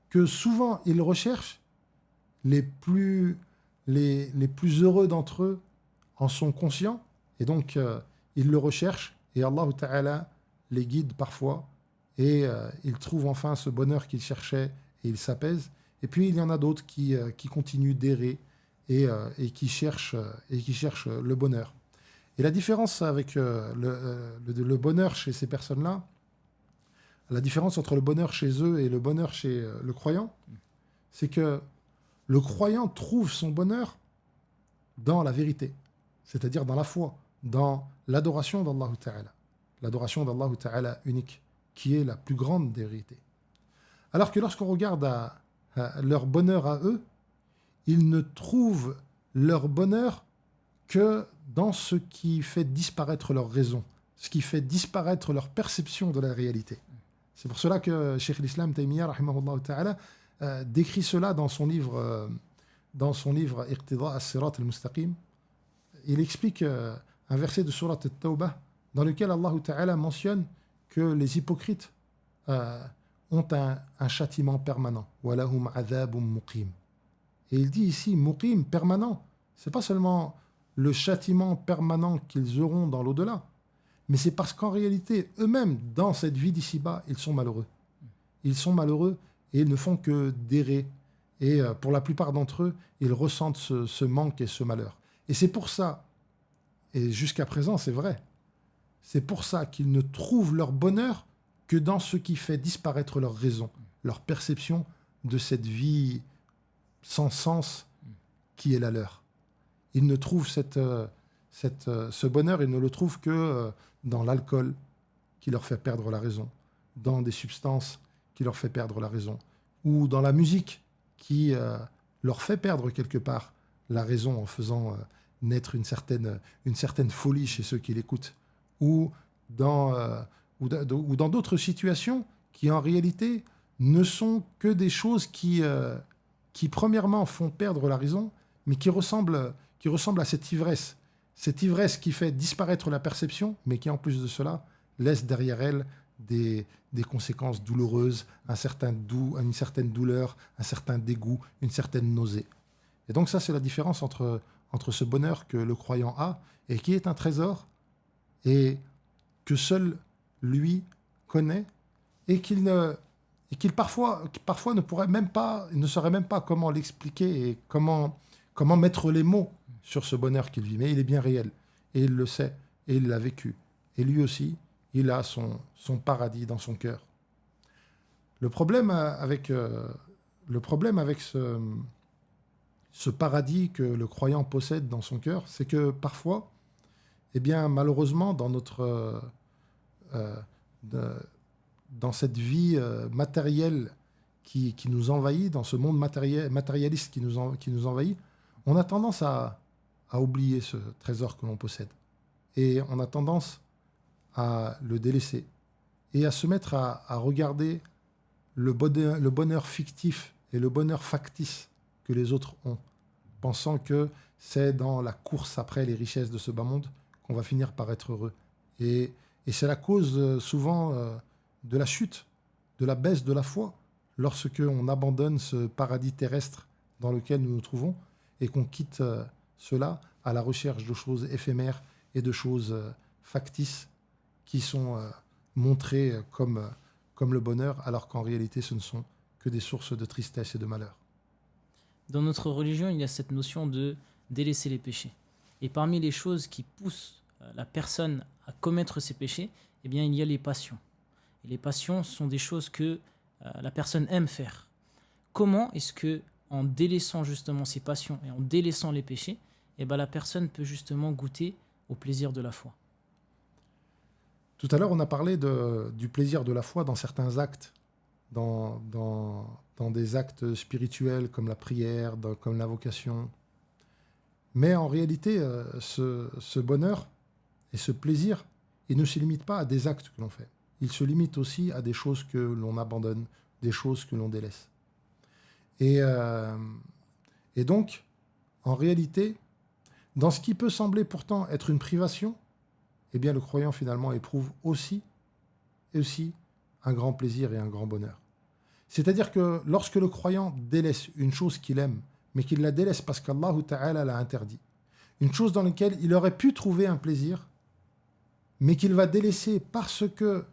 que souvent ils recherchent. Les plus heureux d'entre eux en sont conscients et donc ils le recherchent et Allah Ta'ala les guide parfois et ils trouvent enfin ce bonheur qu'ils cherchaient et ils s'apaisent. Et puis il y en a d'autres qui continuent d'errer et qui cherchent le bonheur. Et la différence avec le bonheur chez ces personnes-là, la différence entre le bonheur chez eux et le bonheur chez le croyant, c'est que le croyant trouve son bonheur dans la vérité, c'est-à-dire dans la foi, dans l'adoration d'Allah Ta'ala, l'adoration d'Allah Ta'ala unique, qui est la plus grande des vérités. Alors que lorsqu'on regarde à leur bonheur à eux, ils ne trouvent leur bonheur que dans ce qui fait disparaître leur raison, ce qui fait disparaître leur perception de la réalité. C'est pour cela que Cheikh l'Islam Taymiyyah rahimahullah ta'ala décrit cela dans son livre Iqtida as-Sirat al-Mustaqim. Il explique un verset de Surat al-Tawbah dans lequel Allah Ta'ala mentionne que les hypocrites ont un châtiment permanent. وَلَهُمْ عَذَابٌ مُقِيمٌ. Et il dit ici, muqim, permanent. C'est pas seulement le châtiment permanent qu'ils auront dans l'au-delà, mais c'est parce qu'en réalité, eux-mêmes, dans cette vie d'ici-bas, ils sont malheureux. Ils sont malheureux et ils ne font que d'errer. Et pour la plupart d'entre eux, ils ressentent ce manque et ce malheur. Et c'est pour ça, et jusqu'à présent c'est vrai, c'est pour ça qu'ils ne trouvent leur bonheur que dans ce qui fait disparaître leur raison, leur perception de cette vie sans sens qui est la leur. Ils ne trouvent ce bonheur, ils ne le trouvent que dans l'alcool qui leur fait perdre la raison, dans des substances qui leur fait perdre la raison, ou dans la musique qui leur fait perdre quelque part la raison en faisant naître une certaine folie chez ceux qui l'écoutent, ou dans d'autres situations qui en réalité ne sont que des choses qui premièrement font perdre la raison, mais qui ressemblent à cette ivresse qui fait disparaître la perception, mais qui en plus de cela laisse derrière elle des conséquences douloureuses, une certaine douleur, un certain dégoût, une certaine nausée. Et donc ça, c'est la différence entre ce bonheur que le croyant a et qui est un trésor et que seul lui connaît et qu'il parfois ne saurait même pas comment l'expliquer et comment mettre les mots sur ce bonheur qu'il vit. Mais il est bien réel et il le sait et il l'a vécu. Et lui aussi, il a son paradis dans son cœur. Le problème avec ce paradis que le croyant possède dans son cœur, c'est que parfois, eh bien, malheureusement, dans cette vie matérielle qui nous envahit, dans ce monde matérialiste qui nous envahit, on a tendance à oublier ce trésor que l'on possède. Et on a tendance à le délaisser et à se mettre à regarder le bonheur fictif et le bonheur factice que les autres ont, pensant que c'est dans la course après les richesses de ce bas monde qu'on va finir par être heureux. Et c'est la cause souvent de la chute, de la baisse de la foi, lorsque on abandonne ce paradis terrestre dans lequel nous nous trouvons et qu'on quitte cela à la recherche de choses éphémères et de choses factices qui sont montrées comme le bonheur, alors qu'en réalité ce ne sont que des sources de tristesse et de malheur. Dans notre religion, il y a cette notion de délaisser les péchés. Et parmi les choses qui poussent la personne à commettre ces péchés, eh bien, il y a les passions. Et les passions sont des choses que la personne aime faire. Comment est-ce que, en délaissant justement ses passions et en délaissant les péchés, eh bien, la personne peut justement goûter au plaisir de la foi? Tout à l'heure, on a parlé du plaisir de la foi dans certains actes, dans des actes spirituels comme la prière, comme l'invocation. Mais en réalité, ce bonheur et ce plaisir, il ne se limite pas à des actes que l'on fait. Il se limite aussi à des choses que l'on abandonne, des choses que l'on délaisse. Et donc, en réalité, dans ce qui peut sembler pourtant être une privation, eh bien le croyant finalement éprouve aussi un grand plaisir et un grand bonheur. C'est-à-dire que lorsque le croyant délaisse une chose qu'il aime, mais qu'il la délaisse parce qu'Allah Ta'ala l'a interdit, une chose dans laquelle il aurait pu trouver un plaisir, mais qu'il va délaisser parce que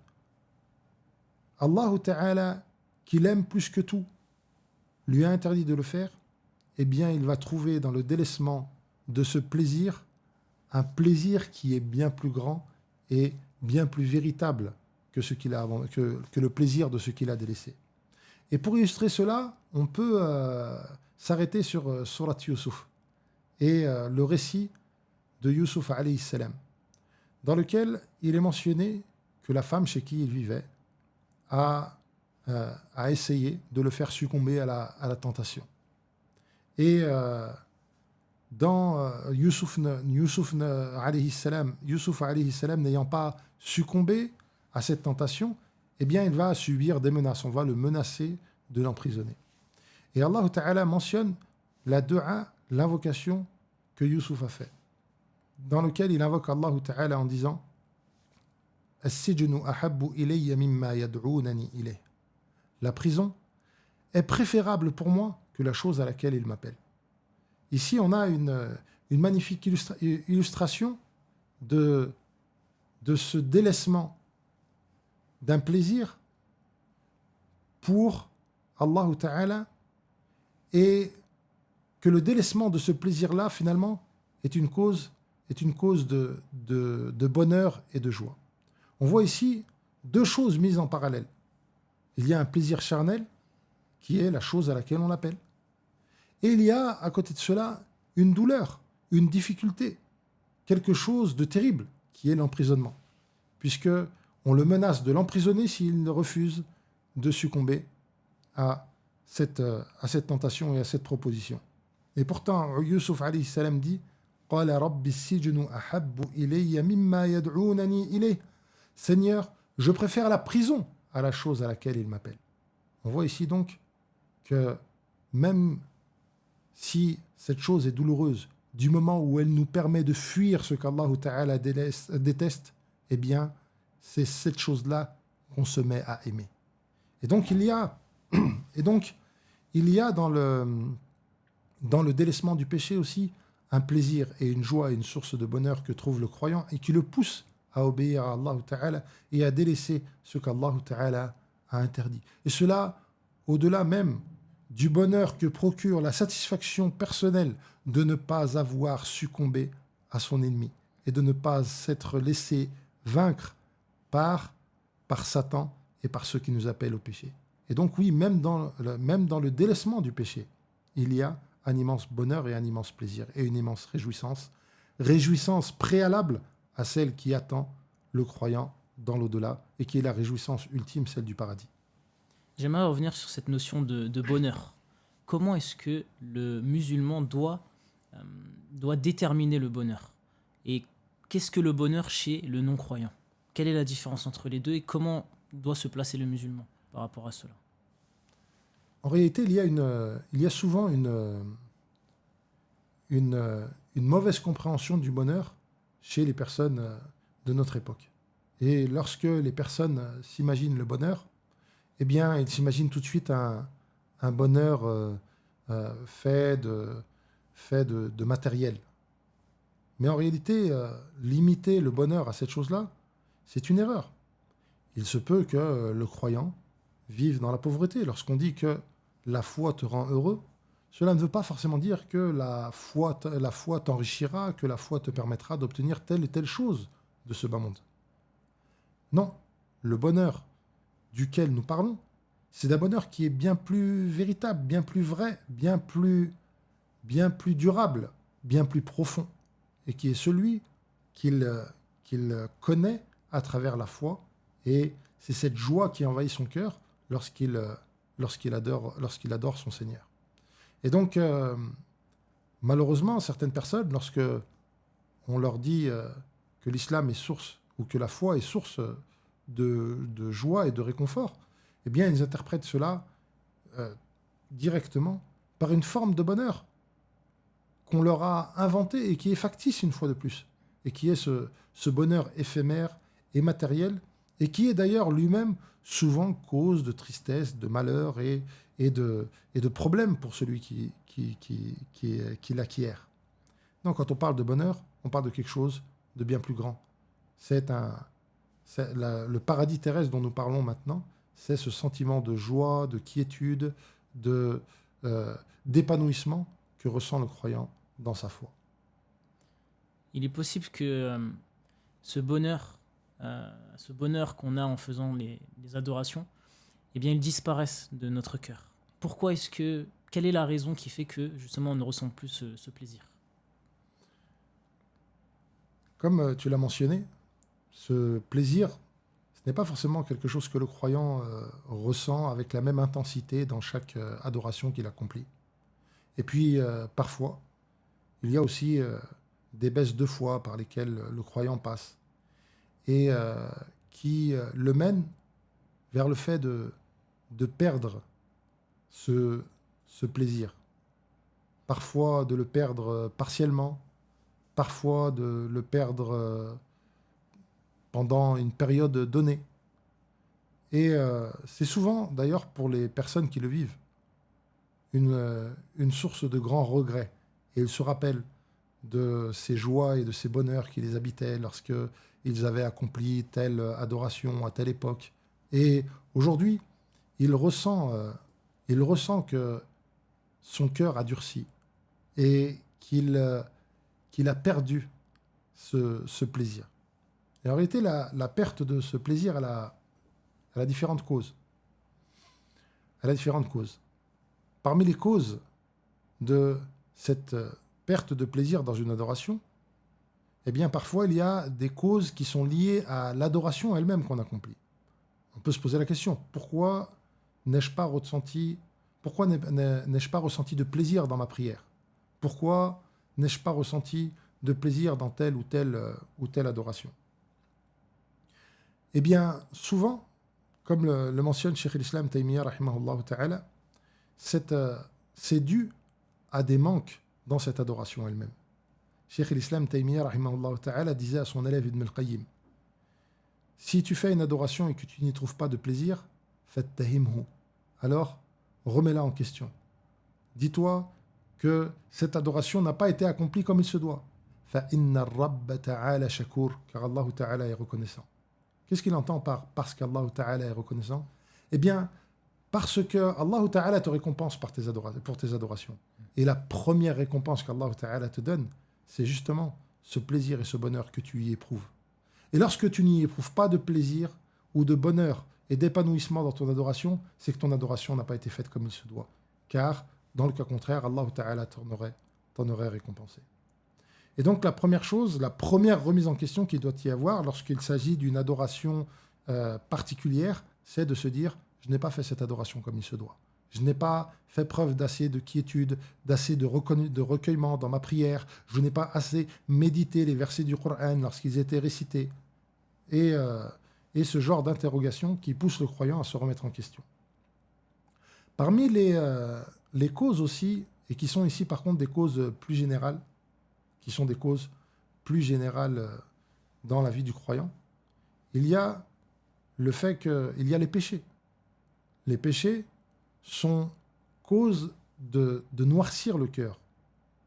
Allah Ta'ala, qu'il aime plus que tout, lui a interdit de le faire, eh bien il va trouver dans le délaissement de ce plaisir un plaisir qui est bien plus grand et bien plus véritable que le plaisir de ce qu'il a délaissé. Et pour illustrer cela, on peut s'arrêter sur Surat Yusuf et le récit de Yusuf alayhi salam, dans lequel il est mentionné que la femme chez qui il vivait a essayé de le faire succomber à la tentation. Et dans Yusuf alayhi salam n'ayant pas succombé à cette tentation, eh bien, il va subir des menaces. On va le menacer de l'emprisonner. Et Allah Ta'ala mentionne la dua, l'invocation que Yusuf a fait, dans lequel il invoque Allah Ta'ala en disant As-sijnu ahabbu ilayya mimma yad'unani ilayh. La prison est préférable pour moi que la chose à laquelle il m'appelle. Ici, on a une magnifique illustration de ce délaissement d'un plaisir pour Allah Ta'ala, et que le délaissement de ce plaisir-là, finalement, est une cause de bonheur et de joie. On voit ici deux choses mises en parallèle. Il y a un plaisir charnel, qui est la chose à laquelle on l'appelle. Et il y a, à côté de cela, une douleur, une difficulté, quelque chose de terrible, qui est l'emprisonnement. Puisque on le menace de l'emprisonner s'il refuse de succomber à cette tentation et à cette proposition. Et pourtant, Yusuf alayhi salam dit قال رب السجن أحب إلي مما يدعونني إليه. Seigneur, je préfère la prison à la chose à laquelle il m'appelle. On voit ici donc que même si cette chose est douloureuse, du moment où elle nous permet de fuir ce qu'Allah Ta'ala déteste, eh bien, c'est cette chose-là qu'on se met à aimer. Et donc, il y a dans le délaissement du péché aussi un plaisir et une joie et une source de bonheur que trouve le croyant et qui le pousse à obéir à Allah Ta'ala et à délaisser ce qu'Allah Ta'ala a interdit. Et cela, au-delà même du bonheur que procure la satisfaction personnelle de ne pas avoir succombé à son ennemi et de ne pas s'être laissé vaincre par Satan et par ceux qui nous appellent au péché. Et donc oui, même dans le délaissement du péché, il y a un immense bonheur et un immense plaisir et une immense réjouissance préalable à celle qui attend le croyant dans l'au-delà et qui est la réjouissance ultime, celle du paradis. J'aimerais revenir sur cette notion de bonheur. Comment est-ce que le musulman doit déterminer le bonheur? Et qu'est-ce que le bonheur chez le non-croyant? Quelle est la différence entre les deux et comment doit se placer le musulman par rapport à cela? En réalité, il y a souvent une mauvaise compréhension du bonheur chez les personnes de notre époque. Et lorsque les personnes s'imaginent le bonheur, eh bien, ils s'imaginent tout de suite un bonheur fait de matériel. Mais en réalité, limiter le bonheur à cette chose-là, c'est une erreur. Il se peut que le croyant vive dans la pauvreté. Lorsqu'on dit que la foi te rend heureux, cela ne veut pas forcément dire que la foi t'enrichira, que la foi te permettra d'obtenir telle et telle chose de ce bas monde. Non, le bonheur duquel nous parlons, c'est d'un bonheur qui est bien plus véritable, bien plus vrai, bien plus durable, bien plus profond, et qui est celui qu'il connaît à travers la foi, et c'est cette joie qui envahit son cœur lorsqu'il adore son Seigneur. Et donc, malheureusement, certaines personnes, lorsque on leur dit que l'islam est source, ou que la foi est source de joie et de réconfort, eh bien, ils interprètent cela directement par une forme de bonheur qu'on leur a inventé et qui est factice une fois de plus, et qui est ce bonheur éphémère et matériel, et qui est d'ailleurs lui-même souvent cause de tristesse, de malheur et de problèmes pour celui qui l'acquiert. Donc quand on parle de bonheur, on parle de quelque chose de bien plus grand. Le paradis terrestre dont nous parlons maintenant, c'est ce sentiment de joie, de quiétude, d'épanouissement que ressent le croyant dans sa foi. Il est possible que ce bonheur qu'on a en faisant les adorations, eh bien, il disparaisse de notre cœur. Quelle est la raison qui fait que, justement, on ne ressent plus ce plaisir? Comme tu l'as mentionné, ce plaisir, ce n'est pas forcément quelque chose que le croyant ressent avec la même intensité dans chaque adoration qu'il accomplit. Et puis, parfois, il y a aussi des baisses de foi par lesquelles le croyant passe et qui le mènent vers le fait de perdre ce plaisir. Parfois de le perdre partiellement, parfois de le perdre pendant une période donnée. Et c'est souvent, d'ailleurs, pour les personnes qui le vivent, une source de grands regrets. Et ils se rappellent de ces joies et de ces bonheurs qui les habitaient lorsque ils avaient accompli telle adoration à telle époque. Et aujourd'hui, il ressent que son cœur a durci et qu'il a perdu ce plaisir. Et en réalité, la perte de ce plaisir, elle a différentes causes. Elle a différentes causes. Parmi les causes de cette perte de plaisir dans une adoration, eh bien, parfois, il y a des causes qui sont liées à l'adoration elle-même qu'on accomplit. On peut se poser la question, pourquoi n'ai-je pas ressenti de plaisir dans ma prière? Pourquoi n'ai-je pas ressenti de plaisir dans telle ou telle adoration? Eh bien, souvent, comme le mentionne Cheikh l'Islam Taymiyyah, rahimahullah ta'ala, c'est dû à des manques dans cette adoration elle-même. Cheikh l'Islam Taymiyyah, rahimahullah ta'ala, disait à son élève Ibn al-Qayyim, si tu fais une adoration et que tu n'y trouves pas de plaisir, fattahimhu, alors remets-la en question. Dis-toi que cette adoration n'a pas été accomplie comme il se doit. Fa inna ar-rabb ta'ala shakur, car Allah ta'ala est reconnaissant. Qu'est-ce qu'il entend par parce qu'Allah Ta'ala est reconnaissant? Eh bien, parce que Allah Ta'ala te récompense pour tes adorations. Et la première récompense qu'Allah Ta'ala te donne, c'est justement ce plaisir et ce bonheur que tu y éprouves. Et lorsque tu n'y éprouves pas de plaisir ou de bonheur et d'épanouissement dans ton adoration, c'est que ton adoration n'a pas été faite comme il se doit. Car, dans le cas contraire, Allah Ta'ala t'en aurait récompensé. Et donc la première remise en question qu'il doit y avoir lorsqu'il s'agit d'une adoration particulière, c'est de se dire, je n'ai pas fait cette adoration comme il se doit. Je n'ai pas fait preuve d'assez de quiétude, d'assez de recueillement dans ma prière. Je n'ai pas assez médité les versets du Coran lorsqu'ils étaient récités. Et ce genre d'interrogation qui pousse le croyant à se remettre en question. Parmi les causes aussi, et qui sont ici par contre des causes plus générales, qui sont des causes plus générales dans la vie du croyant, il y a le fait qu'il y a les péchés. Les péchés sont cause de noircir le cœur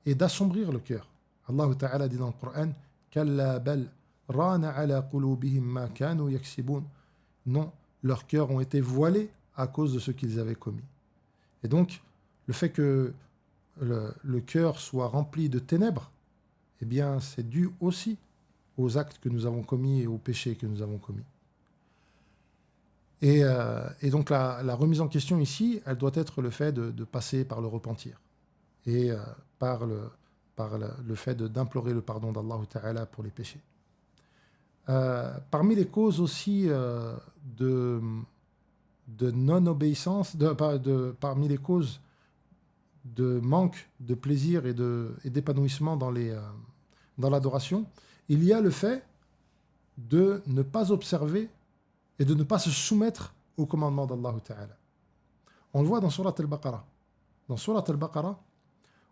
et d'assombrir le cœur. Allah Ta'ala dit dans le Coran, Kalla bal rana ala qulubihim ma kanu yaksibun. Non, leurs cœurs ont été voilés à cause de ce qu'ils avaient commis. Et donc, le fait que le cœur soit rempli de ténèbres, eh bien, c'est dû aussi aux actes que nous avons commis et aux péchés que nous avons commis. Et donc, la remise en question ici, elle doit être le fait de passer par le repentir et par le fait d'implorer le pardon d'Allah Ta'ala pour les péchés. Parmi les causes aussi de non-obéissance, parmi les causes de manque de plaisir et d'épanouissement dans l'adoration, il y a le fait de ne pas observer et de ne pas se soumettre au commandement d'Allah Ta'ala. On le voit dans Surat al-Baqarah. Dans Surat al-Baqarah,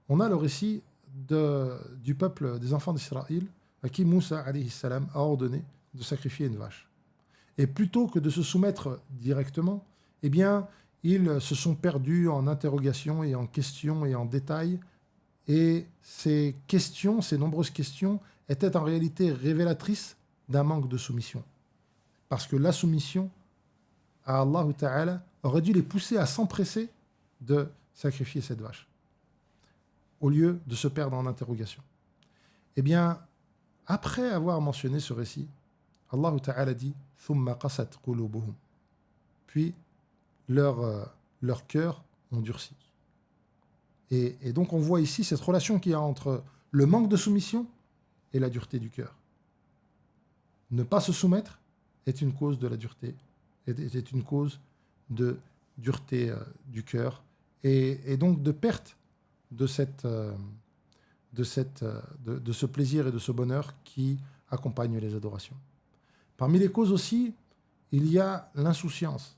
on a le récit du peuple des enfants d'Israël à qui Moussa alayhi salam a ordonné de sacrifier une vache. Et plutôt que de se soumettre directement, eh bien, ils se sont perdus en interrogations et en questions et en détails. Et ces questions, ces nombreuses questions, étaient en réalité révélatrices d'un manque de soumission. Parce que la soumission à Allah Ta'ala aurait dû les pousser à s'empresser de sacrifier cette vache, au lieu de se perdre en interrogation. Eh bien, après avoir mentionné ce récit, Allah Ta'ala dit « Thumma qasat qulubuhum » puis leurs cœurs ont durci. Et donc on voit ici cette relation qu'il y a entre le manque de soumission et la dureté du cœur. Ne pas se soumettre est une cause de la dureté, est une cause de dureté du cœur et donc de perte de ce plaisir et de ce bonheur qui accompagne les adorations. Parmi les causes aussi, il y a l'insouciance.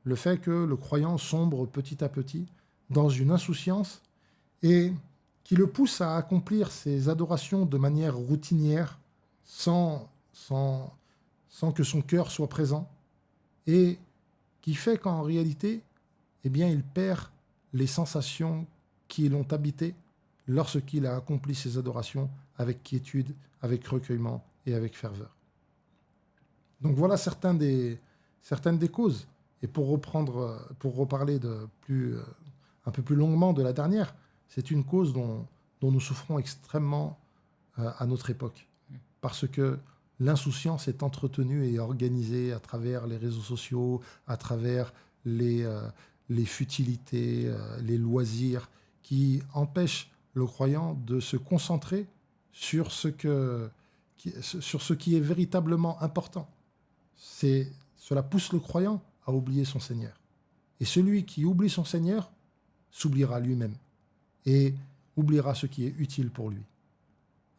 Le fait que le croyant sombre petit à petit dans une insouciance et qui le pousse à accomplir ses adorations de manière routinière sans que son cœur soit présent et qui fait qu'en réalité, eh bien, il perd les sensations qui l'ont habité lorsqu'il a accompli ses adorations avec quiétude, avec recueillement et avec ferveur. Donc voilà certaines des causes. Et pour reparler un peu plus longuement de la dernière, c'est une cause dont nous souffrons extrêmement à notre époque. Parce que l'insouciance est entretenue et organisée à travers les réseaux sociaux, à travers les futilités, les loisirs, qui empêchent le croyant de se concentrer sur ce qui est véritablement important. Cela pousse le croyant à oublier son Seigneur. Et celui qui oublie son Seigneur s'oubliera lui-même et oubliera ce qui est utile pour lui.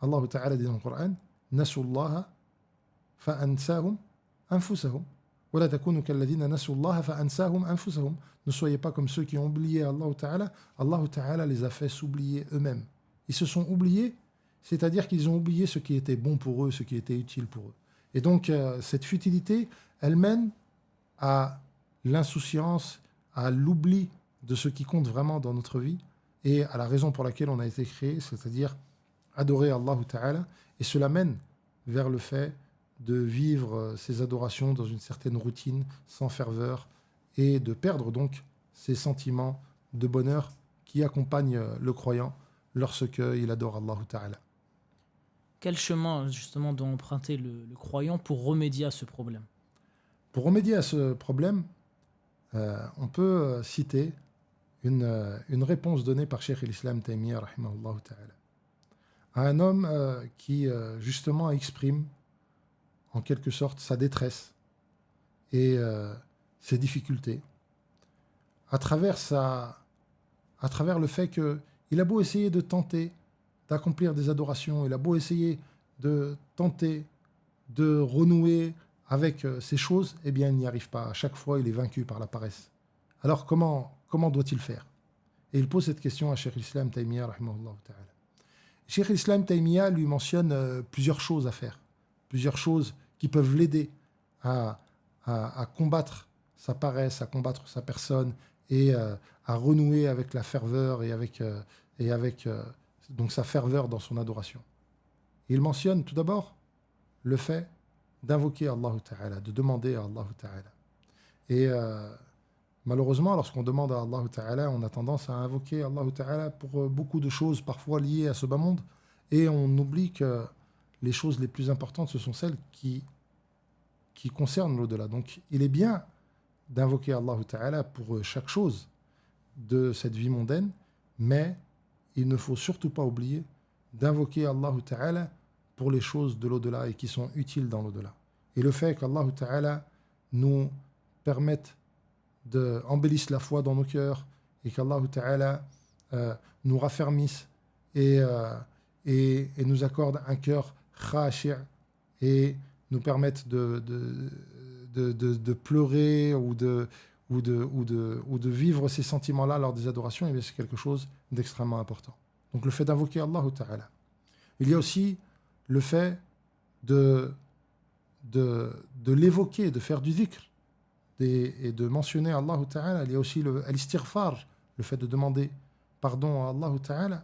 Allah Ta'ala dit dans le Coran, Nasullaha fa'ansahum anfusahum. Wala takunu kalladhina nasullaha fa'ansahum anfusahum. Ne soyez pas comme ceux qui ont oublié Allah Ta'ala. Allah Ta'ala les a fait s'oublier eux-mêmes. Ils se sont oubliés, c'est-à-dire qu'ils ont oublié ce qui était bon pour eux, ce qui était utile pour eux. Et donc, cette futilité, elle mène à l'insouciance, à l'oubli de ce qui compte vraiment dans notre vie et à la raison pour laquelle on a été créé, c'est-à-dire adorer Allah Ta'ala. Et cela mène vers le fait de vivre ces adorations dans une certaine routine, sans ferveur, et de perdre donc ces sentiments de bonheur qui accompagnent le croyant lorsqu'il adore Allah Ta'ala. Quel chemin justement doit emprunter le croyant pour remédier à ce problème? Pour remédier à ce problème, on peut citer une réponse donnée par Cheikh l'Islam Taymiyyah rahimahullah ta'ala, à un homme qui justement exprime en quelque sorte sa détresse et ses difficultés à travers le fait qu'il a beau essayer de tenter d'accomplir des adorations, il a beau essayer de tenter de renouer avec ces choses, eh bien il n'y arrive pas. À chaque fois, il est vaincu par la paresse. Alors comment comment doit-il faire? Et il pose cette question à Cheikh l'Islam Taymiyyah, rahimahullah ta'ala. Cheikh l'Islam Taymiyyah lui mentionne plusieurs choses à faire, plusieurs choses qui peuvent l'aider à, à combattre sa paresse, à combattre sa personne et à renouer avec la ferveur et avec donc sa ferveur dans son adoration. Et il mentionne tout d'abord le fait d'invoquer Allah Ta'ala, de demander à Allah Ta'ala. Et malheureusement, lorsqu'on demande à Allah Ta'ala, on a tendance à invoquer Allah Ta'ala pour beaucoup de choses parfois liées à ce bas monde, et on oublie que les choses les plus importantes, ce sont celles qui concernent l'au-delà. Donc il est bien d'invoquer Allah Ta'ala pour chaque chose de cette vie mondaine, mais il ne faut surtout pas oublier d'invoquer Allah Ta'ala pour les choses de l'au-delà et qui sont utiles dans l'au-delà. Et le fait qu'Allah Ta'ala nous permette embellisse la foi dans nos cœurs et qu'Allah Ta'ala nous raffermisse et nous accorde un cœur khashi' et nous permette de pleurer ou de vivre ces sentiments-là lors des adorations, et bien c'est quelque chose d'extrêmement important. Donc le fait d'invoquer Allah Ta'ala. Il y a aussi le fait de l'évoquer, de faire du dhikr et de mentionner Allah Ta'ala. Il y a aussi l'istighfar, le fait de demander pardon à Allah Ta'ala.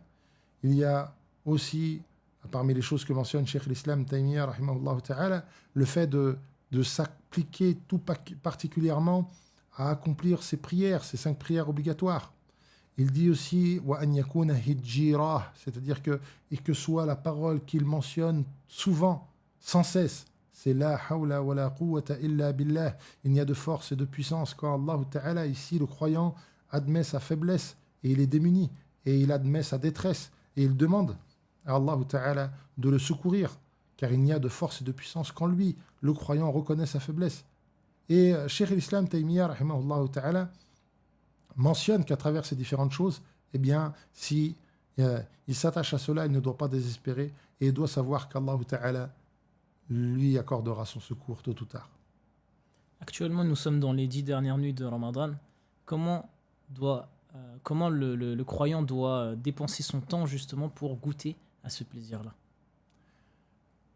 Il y a aussi, parmi les choses que mentionne Cheikh l'Islam Taymiyyah, rahimahullah Ta'ala, le fait de s'appliquer tout particulièrement à accomplir ses prières, ses 5 prières obligatoires. Il dit aussi wa an yakuna hijjira, c'est-à-dire que soit la parole qu'il mentionne souvent, sans cesse, c'est la hawla wa la quwwata illa billah. Il n'y a de force et de puissance quand Allah Ta'ala, ici le croyant admet sa faiblesse et il est démuni et il admet sa détresse et il demande à Allah Ta'ala de le secourir, car il n'y a de force et de puissance qu'en lui, le croyant reconnaît sa faiblesse. Et Cheikh l'Islam Taymiyyah, rahimahullah Ta'ala, mentionne qu'à travers ces différentes choses, eh bien, si il s'attache à cela, il ne doit pas désespérer et il doit savoir qu'Allah Ta'ala lui accordera son secours tôt ou tard. Actuellement, nous sommes dans les 10 dernières nuits de Ramadan. Comment le croyant doit dépenser son temps justement pour goûter à ce plaisir-là?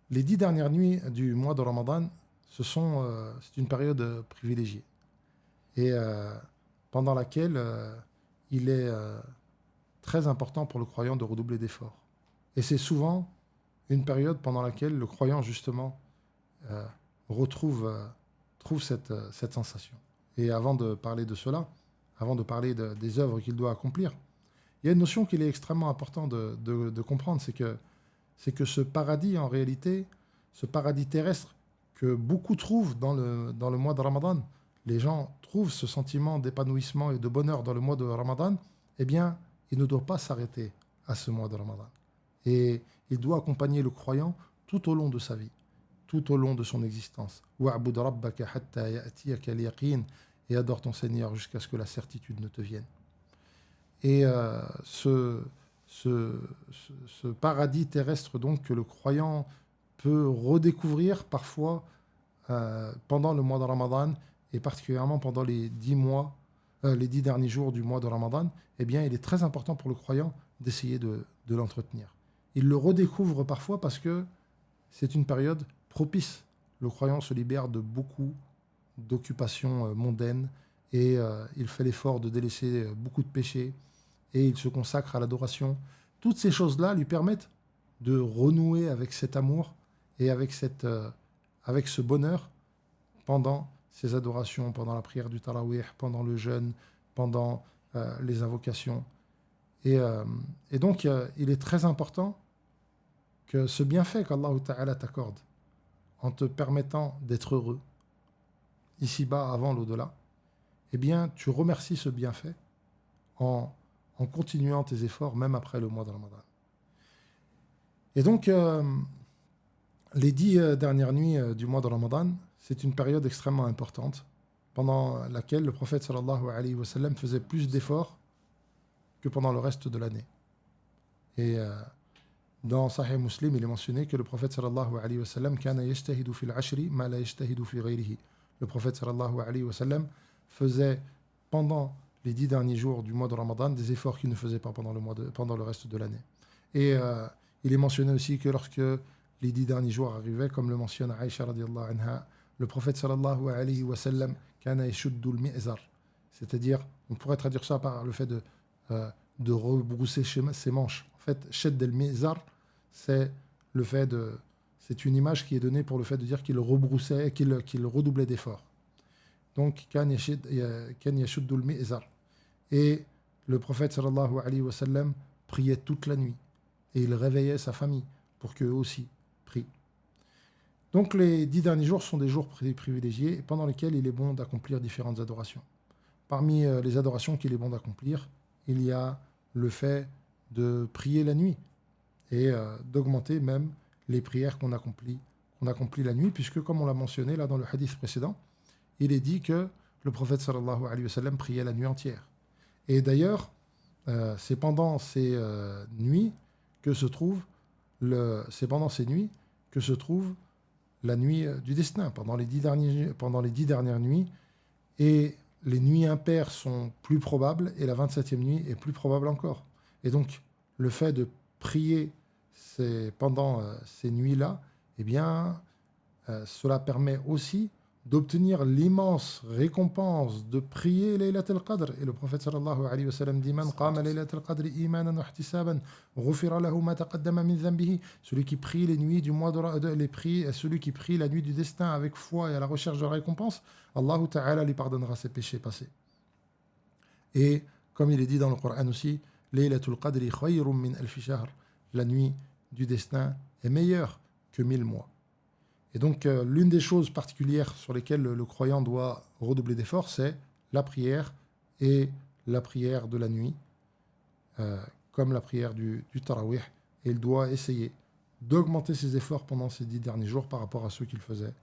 Les 10 dernières nuits du mois de Ramadan, c'est une période privilégiée et pendant laquelle il est très important pour le croyant de redoubler d'efforts. Et c'est souvent une période pendant laquelle le croyant justement trouve cette sensation. Et avant de parler de cela, avant de parler des œuvres qu'il doit accomplir, il y a une notion qu'il est extrêmement important de comprendre, c'est que ce paradis, en réalité, ce paradis terrestre que beaucoup trouvent dans le mois de Ramadan, les gens trouvent ce sentiment d'épanouissement et de bonheur dans le mois de Ramadan, eh bien, il ne doit pas s'arrêter à ce mois de Ramadan. Et il doit accompagner le croyant tout au long de sa vie, tout au long de son existence. Wa'bud rabbaka hatta ya'tiyaka al-yaqin, et adore ton Seigneur jusqu'à ce que la certitude ne te vienne. Et ce paradis terrestre donc que le croyant peut redécouvrir parfois pendant le mois de Ramadan et particulièrement pendant les 10 derniers jours du mois de Ramadan, eh bien il est très important pour le croyant d'essayer de l'entretenir. Il le redécouvre parfois parce que c'est une période propice. Le croyant se libère de beaucoup d'occupations mondaines et il fait l'effort de délaisser beaucoup de péchés et il se consacre à l'adoration. Toutes ces choses-là lui permettent de renouer avec cet amour et avec ce bonheur pendant ces adorations, pendant la prière du Tarawih, pendant le jeûne, pendant les invocations. Et donc, il est très important que ce bienfait qu'Allah Ta'ala t'accorde en te permettant d'être heureux, ici-bas, avant l'au-delà, eh bien, tu remercies ce bienfait en continuant tes efforts, même après le mois de Ramadan. Et donc, les 10 dernières nuits du mois de Ramadan, c'est une période extrêmement importante, pendant laquelle le prophète sallallahu alayhi wa sallam faisait plus d'efforts que pendant le reste de l'année. Et dans Sahih Muslim, il est mentionné que le prophète sallallahu alayhi wa sallam kana yajtahidu fil ashri ma la yajtahidu fi ghayrihi. Le prophète sallallahu alayhi wa sallam faisait pendant les 10 derniers jours du mois de Ramadan des efforts qu'ils ne faisaient pas pendant le reste de l'année. Et il est mentionné aussi que lorsque les 10 derniers jours arrivaient, comme le mentionne Aïcha radiallahu anha, le prophète sallallahu alayhi wa sallam kana yashuddu al-mi'zar, c'est-à-dire, on pourrait traduire ça par le fait de rebrousser ses manches. En fait, shadd al-mi'zar, c'est le fait de... C'est une image qui est donnée pour le fait de dire qu'il rebroussait, qu'il redoublait d'efforts. Donc, kan yashuddu al-mi'zar. Et le prophète sallallahu alayhi wa sallam priait toute la nuit. Et il réveillait sa famille pour qu'eux aussi prient. Donc les 10 derniers jours sont des jours privilégiés pendant lesquels il est bon d'accomplir différentes adorations. Parmi les adorations qu'il est bon d'accomplir, il y a le fait de prier la nuit et d'augmenter même les prières qu'on accomplit la nuit, puisque comme on l'a mentionné là dans le hadith précédent, il est dit que le prophète sallallahu alayhi wa sallam priait la nuit entière. Et d'ailleurs, c'est pendant ces nuits que se trouve la nuit du destin, pendant les 10 dernières nuits, et les nuits impaires sont plus probables, et la 27e nuit est plus probable encore. Et donc, le fait de prier pendant ces nuits-là, eh bien, cela permet aussi d'obtenir l'immense récompense de prier Laylat al-Qadr. Et le prophète sallallahu alayhi wa sallam dit: Man qama Laylat al-Qadr imanan wa ihtisaban, ghufira lahu ma taqaddama min dhanbihi. Celui qui prie les nuits du mois celui qui prie la nuit du destin avec foi et à la recherche de la récompense, Allah Ta'ala lui pardonnera ses péchés passés. Et comme il est dit dans le Coran aussi, Laylatul Qadri khayrun min alfi shahr. La nuit du destin est meilleure que 1000 mois. Et donc, l'une des choses particulières sur lesquelles le croyant doit redoubler d'efforts, c'est la prière et la prière de la nuit, comme la prière du Tarawih. Et il doit essayer d'augmenter ses efforts pendant ces 10 derniers jours par rapport à ceux qu'il faisait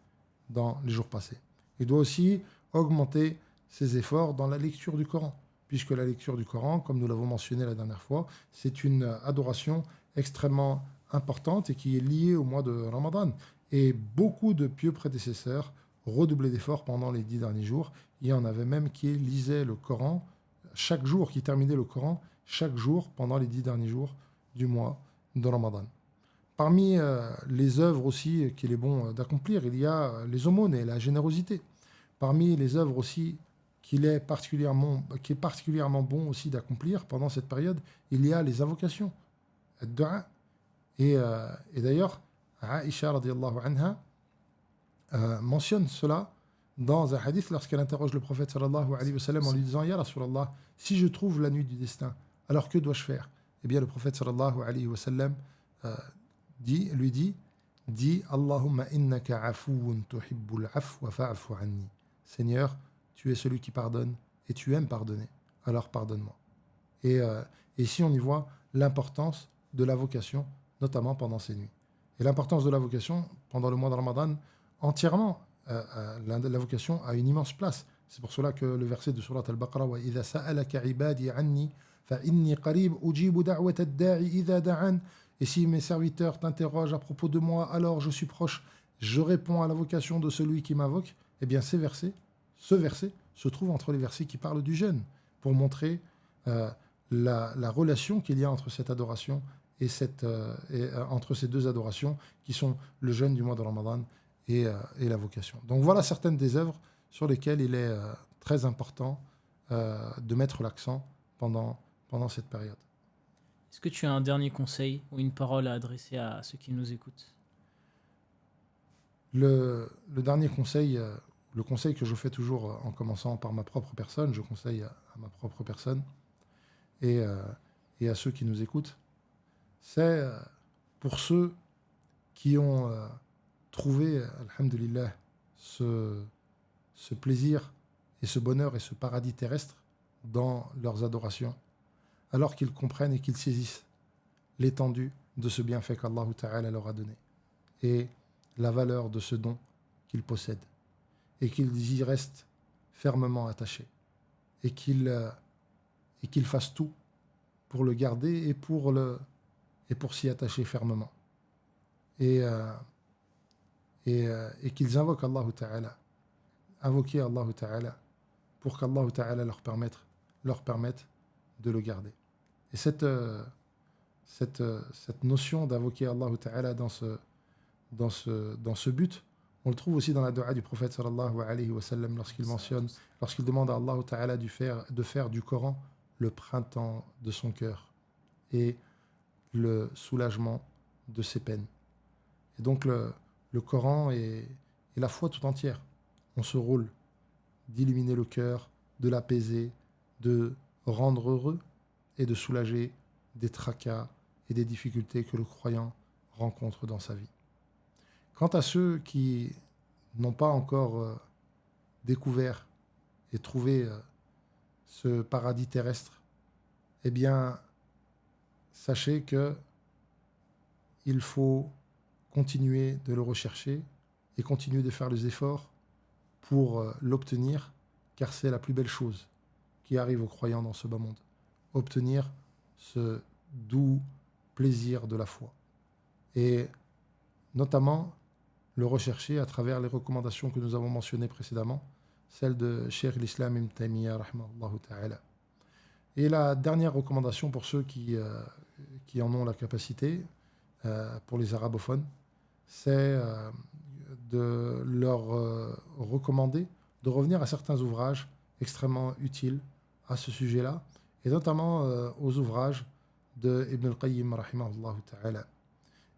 dans les jours passés. Il doit aussi augmenter ses efforts dans la lecture du Coran, puisque la lecture du Coran, comme nous l'avons mentionné la dernière fois, c'est une adoration extrêmement importante et qui est liée au mois de Ramadan. Et beaucoup de pieux prédécesseurs redoublaient d'efforts pendant les 10 derniers jours. Il y en avait même qui lisaient le Coran chaque jour, qui terminaient le Coran chaque jour pendant les 10 derniers jours du mois de Ramadan. Parmi les œuvres aussi qu'il est bon d'accomplir, il y a les aumônes et la générosité. Parmi les œuvres aussi qui est particulièrement bon aussi d'accomplir pendant cette période, il y a les invocations, ad-du'a. Et d'ailleurs, Aïcha radiallahu anha mentionne cela dans un hadith lorsqu'elle interroge le prophète sallallahu alayhi wa sallam en lui disant: Ya Rasulallah, si je trouve la nuit du destin, alors que dois-je faire? Eh bien, le prophète sallallahu alayhi wa sallam lui dit: Allahumma innaka afuun tuhibbul afwa fa'afu anni. Seigneur, tu es celui qui pardonne et tu aimes pardonner, alors pardonne-moi. Et ici, on y voit l'importance de la vocation, notamment pendant ces nuits. Et l'importance de la vocation pendant le mois de Ramadan, entièrement, la vocation a une immense place. C'est pour cela que le verset de Surat Al-Baqarah, wa idha sa'alaka ibadi anni fa inni qarib ujibu da'wat ad-da'i idha da'an. Et si mes serviteurs t'interrogent à propos de moi, alors je suis proche, je réponds à la vocation de celui qui m'invoque. Eh bien, ce verset se trouve entre les versets qui parlent du jeûne, pour montrer la relation qu'il y a entre cette adoration et entre ces deux adorations qui sont le jeûne du mois de Ramadan et la vocation. Donc voilà certaines des œuvres sur lesquelles il est très important de mettre l'accent pendant cette période. Est-ce que tu as un dernier conseil ou une parole à adresser à ceux qui nous écoutent? Le dernier conseil, le conseil que je fais toujours en commençant par ma propre personne, je conseille à ma propre personne et à ceux qui nous écoutent, c'est pour ceux qui ont trouvé, alhamdulillah, ce plaisir et ce bonheur et ce paradis terrestre dans leurs adorations, alors qu'ils comprennent et qu'ils saisissent l'étendue de ce bienfait qu'Allah Ta'ala leur a donné et la valeur de ce don qu'ils possèdent et qu'ils y restent fermement attachés et qu'ils fassent tout pour le garder et pour s'y attacher fermement et qu'ils invoquent Allah Ta'ala, invoquer Allah Ta'ala pour qu'Allah Ta'ala leur permette leur permettent de le garder. Et cette notion d'invoquer Allah Ta'ala dans ce but, on le trouve aussi dans la dua du prophète sallallahu alayhi wa sallam lorsqu'il demande à Allah Ta'ala de faire du Coran le printemps de son cœur et le soulagement de ses peines. Et donc le Coran est la foi tout entière. On se rôle d'illuminer le cœur, de l'apaiser, de rendre heureux et de soulager des tracas et des difficultés que le croyant rencontre dans sa vie. Quant à ceux qui n'ont pas encore découvert et trouvé ce paradis terrestre, eh bien, sachez que il faut continuer de le rechercher et continuer de faire les efforts pour l'obtenir, car c'est la plus belle chose qui arrive aux croyants dans ce bas monde. Obtenir ce doux plaisir de la foi. Et notamment le rechercher à travers les recommandations que nous avons mentionnées précédemment, celles de Cheikh l'Islam Ibn Taymiyyah, rahimahullah ta'ala. Et la dernière recommandation pour ceux qui en ont la capacité, pour les arabophones, c'est de leur recommander de revenir à certains ouvrages extrêmement utiles à ce sujet-là, et notamment aux ouvrages de Ibn al-Qayyim, rahimahullah ta'ala.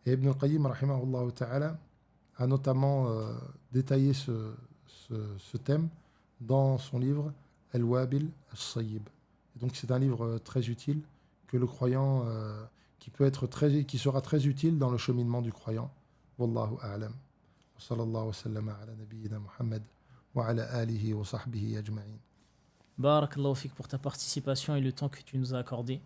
Et Ibn al-Qayyim, rahimahullah ta'ala, a notamment détaillé ce thème dans son livre Al-Wabil Al-Sayyib. Donc c'est un livre très utile que le croyant, qui sera très utile dans le cheminement du croyant. Wallahu a'lam. Wa sallallahu wa sallama ala nabiyyina Muhammad wa ala alihi wa sahbihi ajma'in. Barakallahu fik pour ta participation et le temps que tu nous as accordé.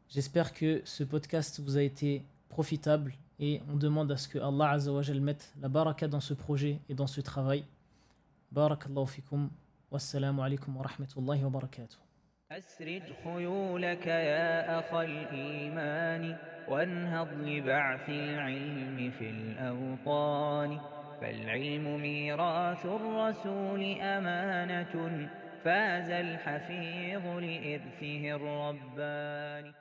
J'espère que ce podcast vous a été profitable et on demande à ce que Allah Azza wa Jal mette la baraka dans ce projet et dans ce travail. Barakallahu fikum. Wassalamu alaikum wa rahmatullahi wa barakatuh. أسرد خيولك يا أخا الإيمان وانهض لبعث العلم في الأوطان فالعلم ميراث الرسول أمانة فاز الحفيظ لإرثه الرباني